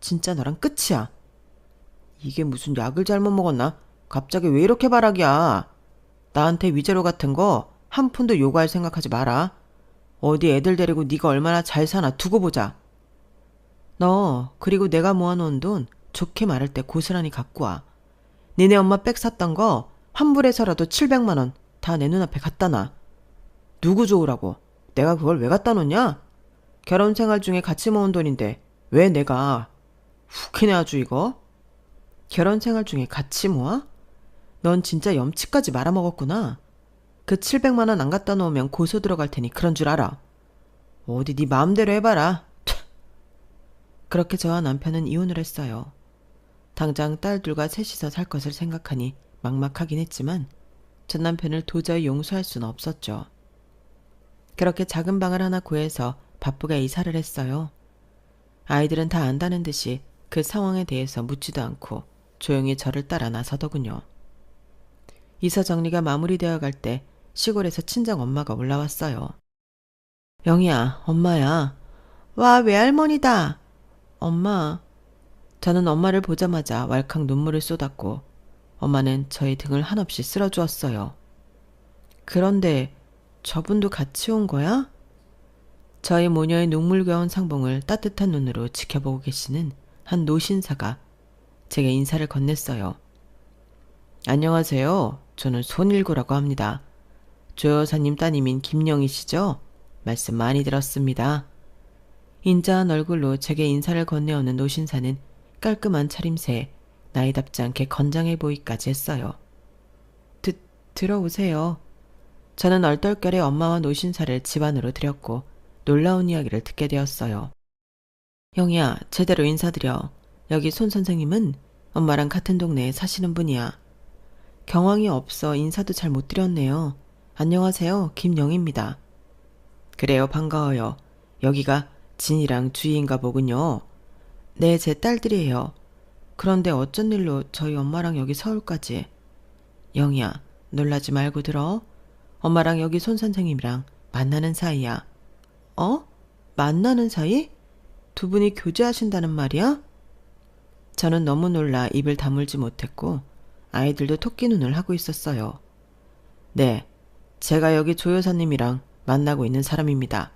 진짜 너랑 끝이야. 이게 무슨 약을 잘못 먹었나? 갑자기 왜 이렇게 발악이야? 나한테 위자료 같은 거 한 푼도 요구할 생각하지 마라. 어디 애들 데리고 네가 얼마나 잘 사나 두고 보자. 너 그리고 내가 모아놓은 돈 좋게 말할 때 고스란히 갖고 와. 니네 엄마 백 샀던 거 환불해서라도 700만 원 다 내 눈앞에 갖다 놔. 누구 좋으라고? 내가 그걸 왜 갖다 놓냐? 결혼 생활 중에 같이 모은 돈인데 왜 내가. 웃기네 아주 이거. 결혼 생활 중에 같이 모아? 넌 진짜 염치까지 말아먹었구나. 그 700만 원 안 갖다 놓으면 고소 들어갈 테니 그런 줄 알아. 어디 네 마음대로 해봐라. 그렇게 저와 남편은 이혼을 했어요. 당장 딸 둘과 셋이서 살 것을 생각하니 막막하긴 했지만 전 남편을 도저히 용서할 수는 없었죠. 그렇게 작은 방을 하나 구해서 바쁘게 이사를 했어요. 아이들은 다 안다는 듯이 그 상황에 대해서 묻지도 않고 조용히 저를 따라 나서더군요. 이사 정리가 마무리되어 갈 때 시골에서 친정 엄마가 올라왔어요. 영희야, 엄마야. 와, 외할머니다. 엄마. 저는 엄마를 보자마자 왈칵 눈물을 쏟았고 엄마는 저의 등을 한없이 쓸어주었어요. 그런데 저분도 같이 온 거야? 저희 모녀의 눈물겨운 상봉을 따뜻한 눈으로 지켜보고 계시는 한 노신사가 제게 인사를 건넸어요. 안녕하세요. 저는 손일구라고 합니다. 조 여사님 따님인 김영희시죠? 말씀 많이 들었습니다. 인자한 얼굴로 제게 인사를 건네오는 노신사는 깔끔한 차림새에 나이답지 않게 건장해 보이기까지 했어요. 들어오세요. 저는 얼떨결에 엄마와 노신사를 집 안으로 들였고 놀라운 이야기를 듣게 되었어요. 영희야, 제대로 인사드려. 여기 손 선생님은 엄마랑 같은 동네에 사시는 분이야. 경황이 없어 인사도 잘 못 드렸네요. 안녕하세요. 김영희입니다. 그래요. 반가워요. 여기가 진이랑 주희인가 보군요. 네, 제 딸들이에요. 그런데 어쩐 일로 저희 엄마랑 여기 서울까지. 영희야, 놀라지 말고 들어. 엄마랑 여기 손 선생님이랑 만나는 사이야. 어? 만나는 사이? 두 분이 교제하신다는 말이야? 저는 너무 놀라 입을 다물지 못했고 아이들도 토끼 눈을 하고 있었어요. 네, 제가 여기 조 여사님이랑 만나고 있는 사람입니다.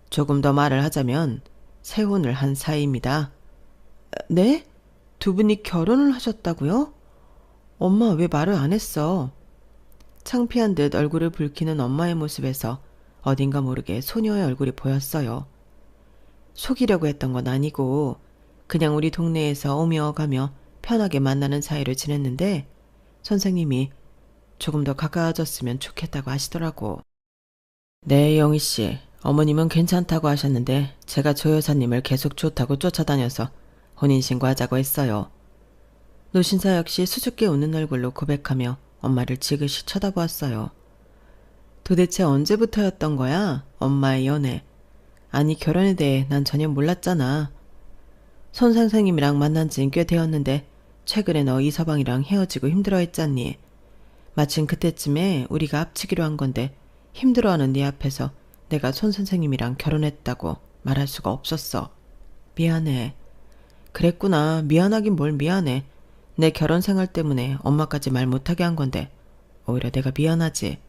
조금 더 말을 하자면 세혼을 한 사이입니다. 네? 두 분이 결혼을 하셨다고요? 엄마 왜 말을 안 했어? 창피한 듯 얼굴을 붉히는 엄마의 모습에서 어딘가 모르게 소녀의 얼굴이 보였어요. 속이려고 했던 건 아니고 그냥 우리 동네에서 오며 가며 편하게 만나는 사이로 지냈는데 선생님이 조금 더 가까워졌으면 좋겠다고 하시더라고. 네, 영희씨. 어머님은 괜찮다고 하셨는데 제가 조 여사님을 계속 좋다고 쫓아다녀서 혼인신고하자고 했어요. 노신사 역시 수줍게 웃는 얼굴로 고백하며 엄마를 지그시 쳐다보았어요. 도대체 언제부터였던 거야? 엄마의 연애. 아니, 결혼에 대해 난 전혀 몰랐잖아. 손 선생님이랑 만난 지는 꽤 되었는데 최근에 너 이서방이랑 헤어지고 힘들어했잖니. 마침 그때쯤에 우리가 합치기로 한 건데 힘들어하는 네 앞에서 내가 손 선생님이랑 결혼했다고 말할 수가 없었어. 미안해. 그랬구나. 미안하긴 뭘 미안해. 내 결혼 생활 때문에 엄마까지 말 못하게 한 건데 오히려 내가 미안하지.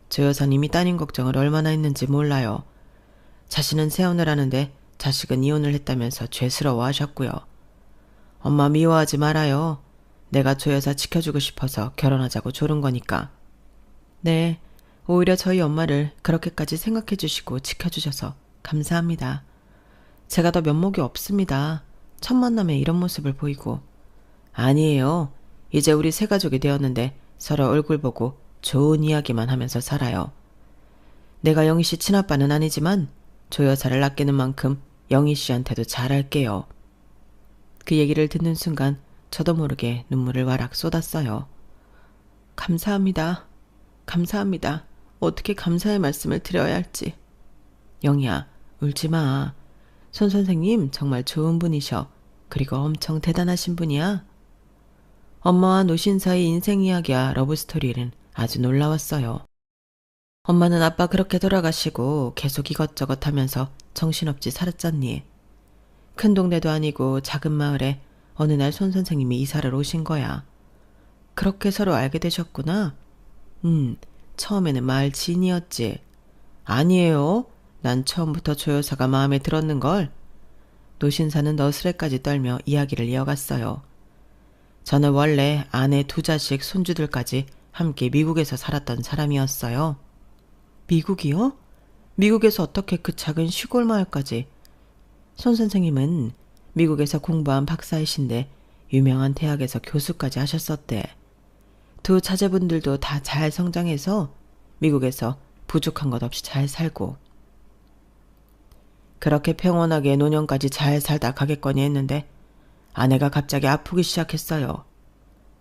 조 여사님이 따님 걱정을 얼마나 했는지 몰라요. 자신은 세혼을 하는데 자식은 이혼을 했다면서 죄스러워 하셨고요. 엄마 미워하지 말아요. 내가 조 여사 지켜주고 싶어서 결혼하자고 조른 거니까. 네, 오히려 저희 엄마를 그렇게까지 생각해 주시고 지켜주셔서 감사합니다. 제가 더 면목이 없습니다. 첫 만남에 이런 모습을 보이고. 아니에요. 이제 우리 새 가족이 되었는데 서로 얼굴 보고 좋은 이야기만 하면서 살아요. 내가 영희 씨 친아빠는 아니지만 조 여사를 아끼는 만큼 영희 씨한테도 잘할게요. 그 얘기를 듣는 순간 저도 모르게 눈물을 와락 쏟았어요. 감사합니다. 감사합니다. 어떻게 감사의 말씀을 드려야 할지. 영희야, 울지 마. 손 선생님 정말 좋은 분이셔. 그리고 엄청 대단하신 분이야. 엄마와 노신 사이 인생 이야기와 러브스토리는 아주 놀라웠어요. 엄마는 아빠 그렇게 돌아가시고 계속 이것저것 하면서 정신없이 살았잖니. 큰 동네도 아니고 작은 마을에 어느 날 손 선생님이 이사를 오신 거야. 그렇게 서로 알게 되셨구나. 처음에는 마을 지인이었지. 아니에요. 난 처음부터 조 여사가 마음에 들었는걸. 노신사는 너스레까지 떨며 이야기를 이어갔어요. 저는 원래 아내 두 자식 손주들까지 함께 미국에서 살았던 사람이었어요. 미국이요? 미국에서 어떻게 그 작은 시골 마을까지? 손 선생님은 미국에서 공부한 박사이신데 유명한 대학에서 교수까지 하셨었대. 두 자제분들도 다 잘 성장해서 미국에서 부족한 것 없이 잘 살고. 그렇게 평온하게 노년까지 잘 살다 가겠거니 했는데 아내가 갑자기 아프기 시작했어요.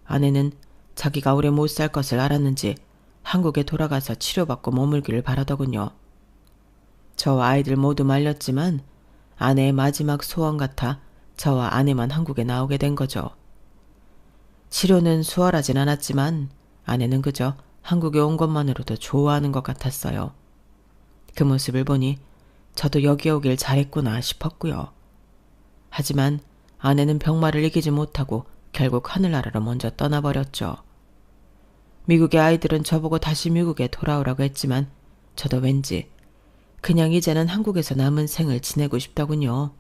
아내는 자기가 오래 못 살 것을 알았는지 한국에 돌아가서 치료받고 머물기를 바라더군요. 저와 아이들 모두 말렸지만 아내의 마지막 소원 같아 저와 아내만 한국에 나오게 된 거죠. 치료는 수월하진 않았지만 아내는 그저 한국에 온 것만으로도 좋아하는 것 같았어요. 그 모습을 보니 저도 여기 오길 잘했구나 싶었고요. 하지만 아내는 병마를 이기지 못하고 결국 하늘나라로 먼저 떠나버렸죠. 미국의 아이들은 저보고 다시 미국에 돌아오라고 했지만 저도 왠지 그냥 이제는 한국에서 남은 생을 지내고 싶더군요.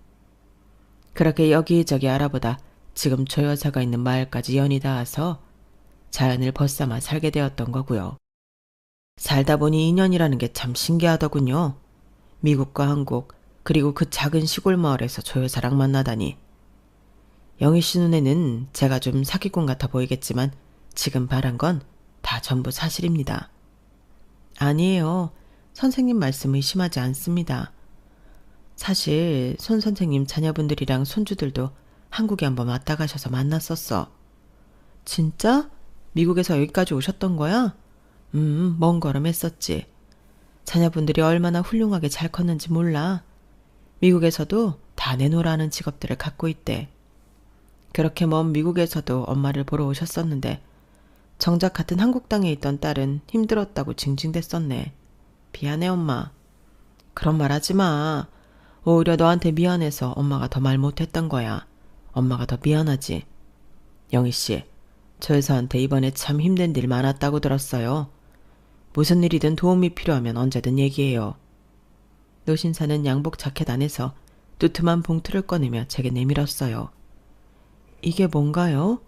그렇게 여기저기 알아보다 지금 조 여사가 있는 마을까지 연이 닿아서 자연을 벗삼아 살게 되었던 거고요. 살다 보니 인연이라는 게 참 신기하더군요. 미국과 한국 그리고 그 작은 시골 마을에서 조 여사랑 만나다니. 영희 씨 눈에는 제가 좀 사기꾼 같아 보이겠지만 지금 말한 건 다 전부 사실입니다. 아니에요. 선생님 말씀 의심하지 않습니다. 사실 손 선생님 자녀분들이랑 손주들도 한국에 한번 왔다 가셔서 만났었어. 진짜? 미국에서 여기까지 오셨던 거야? 먼 걸음 했었지. 자녀분들이 얼마나 훌륭하게 잘 컸는지 몰라. 미국에서도 다 내놓으라는 직업들을 갖고 있대. 그렇게 먼 미국에서도 엄마를 보러 오셨었는데 정작 같은 한국 땅에 있던 딸은 힘들었다고 징징댔었네. 미안해 엄마. 그런 말 하지 마. 오히려 너한테 미안해서 엄마가 더 말 못했던 거야. 엄마가 더 미안하지. 영희씨, 저 여사한테 이번에 참 힘든 일 많았다고 들었어요. 무슨 일이든 도움이 필요하면 언제든 얘기해요. 노신사는 양복 자켓 안에서 두툼한 봉투를 꺼내며 제게 내밀었어요. 이게 뭔가요?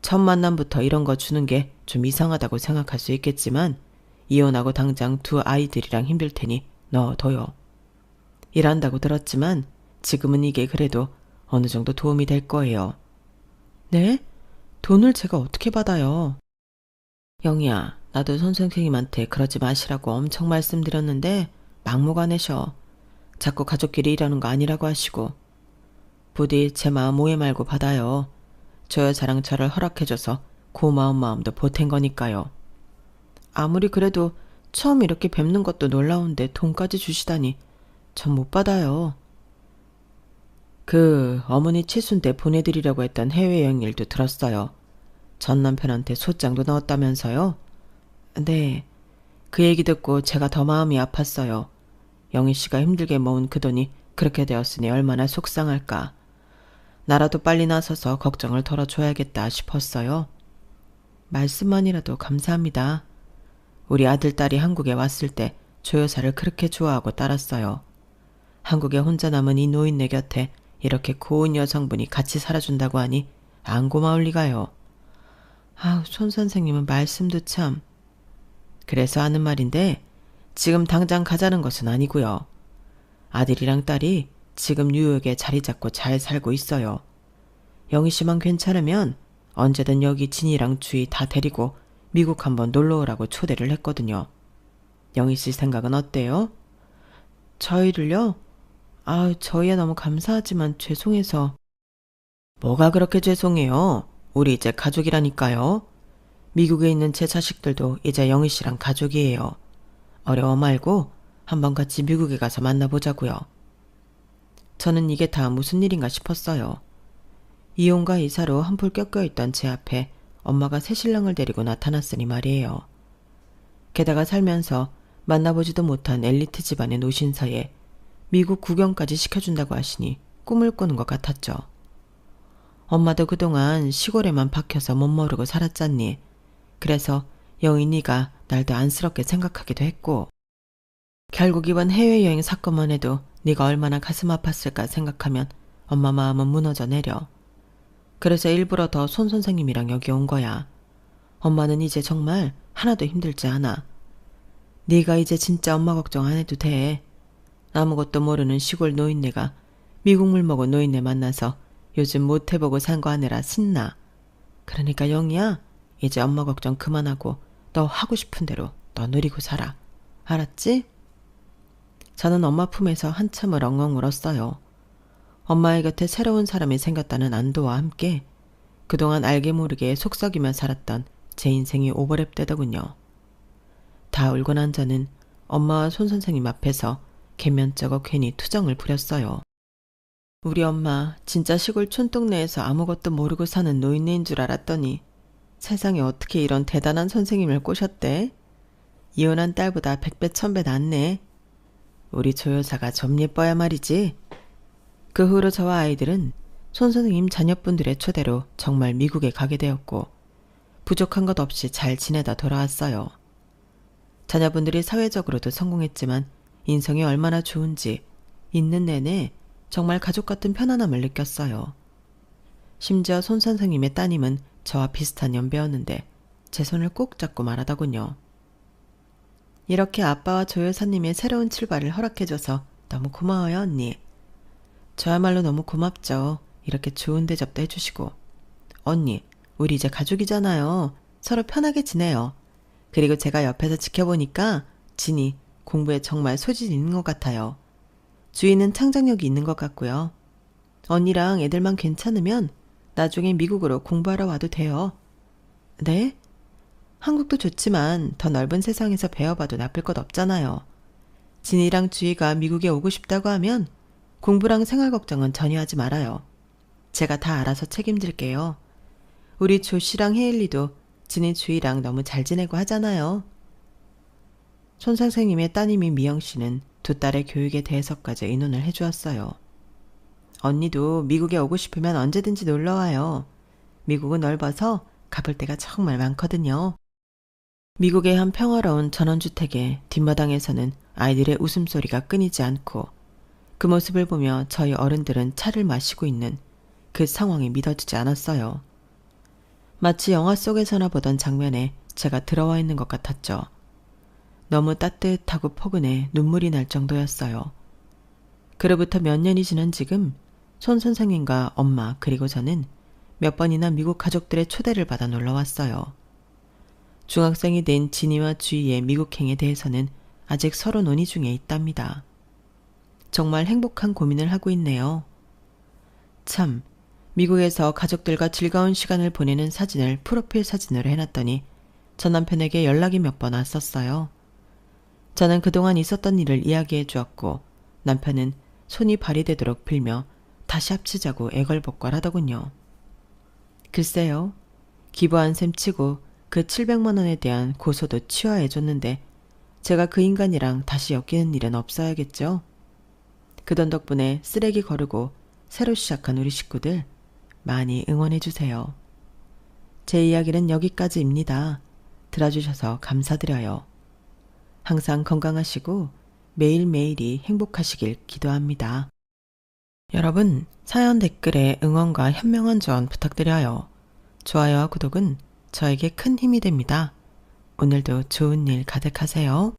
첫 만남부터 이런 거 주는 게 좀 이상하다고 생각할 수 있겠지만 이혼하고 당장 두 아이들이랑 힘들 테니 넣어둬요. 일한다고 들었지만 지금은 이게 그래도 어느 정도 도움이 될 거예요. 네? 돈을 제가 어떻게 받아요? 영희야, 나도 손 선생님한테 그러지 마시라고 엄청 말씀드렸는데 막무가내셔. 자꾸 가족끼리 일하는 거 아니라고 하시고. 부디 제 마음 오해 말고 받아요. 저 여자랑 저를 허락해줘서 고마운 마음도 보탠 거니까요. 아무리 그래도 처음 이렇게 뵙는 것도 놀라운데 돈까지 주시다니 전 못 받아요. 그 어머니 칠순 때 보내드리려고 했던 해외여행 일도 들었어요. 전 남편한테 소장도 넣었다면서요? 네. 그 얘기 듣고 제가 더 마음이 아팠어요. 영희 씨가 힘들게 모은 그 돈이 그렇게 되었으니 얼마나 속상할까. 나라도 빨리 나서서 걱정을 덜어줘야겠다 싶었어요. 말씀만이라도 감사합니다. 우리 아들, 딸이 한국에 왔을 때 조 여사를 그렇게 좋아하고 따랐어요. 한국에 혼자 남은 이 노인네 곁에 이렇게 고운 여성분이 같이 살아준다고 하니 안 고마울 리가요. 아우, 손 선생님은 말씀도 참. 그래서 하는 말인데 지금 당장 가자는 것은 아니고요. 아들이랑 딸이 지금 뉴욕에 자리 잡고 잘 살고 있어요. 영희 씨만 괜찮으면 언제든 여기 진이랑 주희 다 데리고 미국 한번 놀러 오라고 초대를 했거든요. 영희 씨 생각은 어때요? 저희를요? 저희야 너무 감사하지만 죄송해서. 뭐가 그렇게 죄송해요? 우리 이제 가족이라니까요. 미국에 있는 제 자식들도 이제 영희 씨랑 가족이에요. 어려워 말고 한번 같이 미국에 가서 만나보자고요. 저는 이게 다 무슨 일인가 싶었어요. 이혼과 이사로 한풀 껴껴있던 제 앞에 엄마가 새신랑을 데리고 나타났으니 말이에요. 게다가 살면서 만나보지도 못한 엘리트 집안의 노신사에 미국 구경까지 시켜준다고 하시니 꿈을 꾸는 것 같았죠. 엄마도 그동안 시골에만 박혀서 못 모르고 살았잖니. 그래서 영희 네가 날 더 안쓰럽게 생각하기도 했고, 결국 이번 해외여행 사건만 해도 네가 얼마나 가슴 아팠을까 생각하면 엄마 마음은 무너져 내려. 그래서 일부러 더 손 선생님이랑 여기 온 거야. 엄마는 이제 정말 하나도 힘들지 않아. 네가 이제 진짜 엄마 걱정 안 해도 돼. 아무것도 모르는 시골 노인네가 미국 물 먹은 노인네 만나서 요즘 못 해보고 산 거 하느라 신나. 그러니까 영희야, 이제 엄마 걱정 그만하고 너 하고 싶은 대로 너 누리고 살아. 알았지? 저는 엄마 품에서 한참을 엉엉 울었어요. 엄마의 곁에 새로운 사람이 생겼다는 안도와 함께 그동안 알게 모르게 속썩이며 살았던 제 인생이 오버랩되더군요. 다 울고 난 저는 엄마와 손 선생님 앞에서 개면쩍어 괜히 투정을 부렸어요. 우리 엄마 진짜 시골 촌동네에서 아무것도 모르고 사는 노인네인 줄 알았더니 세상에 어떻게 이런 대단한 선생님을 꼬셨대? 이혼한 딸보다 100배 1000배 낫네. 우리 조 여사가 좀 예뻐야 말이지. 그 후로 저와 아이들은 손 선생님 자녀분들의 초대로 정말 미국에 가게 되었고 부족한 것 없이 잘 지내다 돌아왔어요. 자녀분들이 사회적으로도 성공했지만 인성이 얼마나 좋은지 있는 내내 정말 가족 같은 편안함을 느꼈어요. 심지어 손 선생님의 따님은 저와 비슷한 연배였는데 제 손을 꼭 잡고 말하더군요. 이렇게 아빠와 조 여사님의 새로운 출발을 허락해줘서 너무 고마워요, 언니. 저야말로 너무 고맙죠. 이렇게 좋은 대접도 해주시고. 언니, 우리 이제 가족이잖아요. 서로 편하게 지내요. 그리고 제가 옆에서 지켜보니까 진이 공부에 정말 소질이 있는 것 같아요. 주희는 창작력이 있는 것 같고요. 언니랑 애들만 괜찮으면 나중에 미국으로 공부하러 와도 돼요. 네? 한국도 좋지만 더 넓은 세상에서 배워봐도 나쁠 것 없잖아요. 진이랑 주희가 미국에 오고 싶다고 하면 공부랑 생활 걱정은 전혀 하지 말아요. 제가 다 알아서 책임질게요. 우리 조씨랑 혜일리도 진이 주희랑 너무 잘 지내고 하잖아요. 손 선생님의 따님인 미영씨는 두 딸의 교육에 대해서까지 의논을 해주었어요. 언니도 미국에 오고 싶으면 언제든지 놀러와요. 미국은 넓어서 가볼 데가 정말 많거든요. 미국의 한 평화로운 전원주택의 뒷마당에서는 아이들의 웃음소리가 끊이지 않고 그 모습을 보며 저희 어른들은 차를 마시고 있는 그 상황이 믿어지지 않았어요. 마치 영화 속에서나 보던 장면에 제가 들어와 있는 것 같았죠. 너무 따뜻하고 포근해 눈물이 날 정도였어요. 그로부터 몇 년이 지난 지금 손 선생님과 엄마 그리고 저는 몇 번이나 미국 가족들의 초대를 받아 놀러왔어요. 중학생이 된 진이와 주희의 미국행에 대해서는 아직 서로 논의 중에 있답니다. 정말 행복한 고민을 하고 있네요. 참, 미국에서 가족들과 즐거운 시간을 보내는 사진을 프로필 사진으로 해놨더니 전 남편에게 연락이 몇 번 왔었어요. 저는 그동안 있었던 일을 이야기해 주었고 남편은 손이 발이 되도록 빌며 다시 합치자고 애걸복걸하더군요. 글쎄요. 기부한 셈 치고 그 700만 원에 대한 고소도 취하해 줬는데 제가 그 인간이랑 다시 엮이는 일은 없어야겠죠. 그 돈 덕분에 쓰레기 거르고 새로 시작한 우리 식구들 많이 응원해 주세요. 제 이야기는 여기까지입니다. 들어주셔서 감사드려요. 항상 건강하시고 매일매일이 행복하시길 기도합니다. 여러분, 사연 댓글에 응원과 현명한 조언 부탁드려요. 좋아요와 구독은 저에게 큰 힘이 됩니다. 오늘도 좋은 일 가득하세요.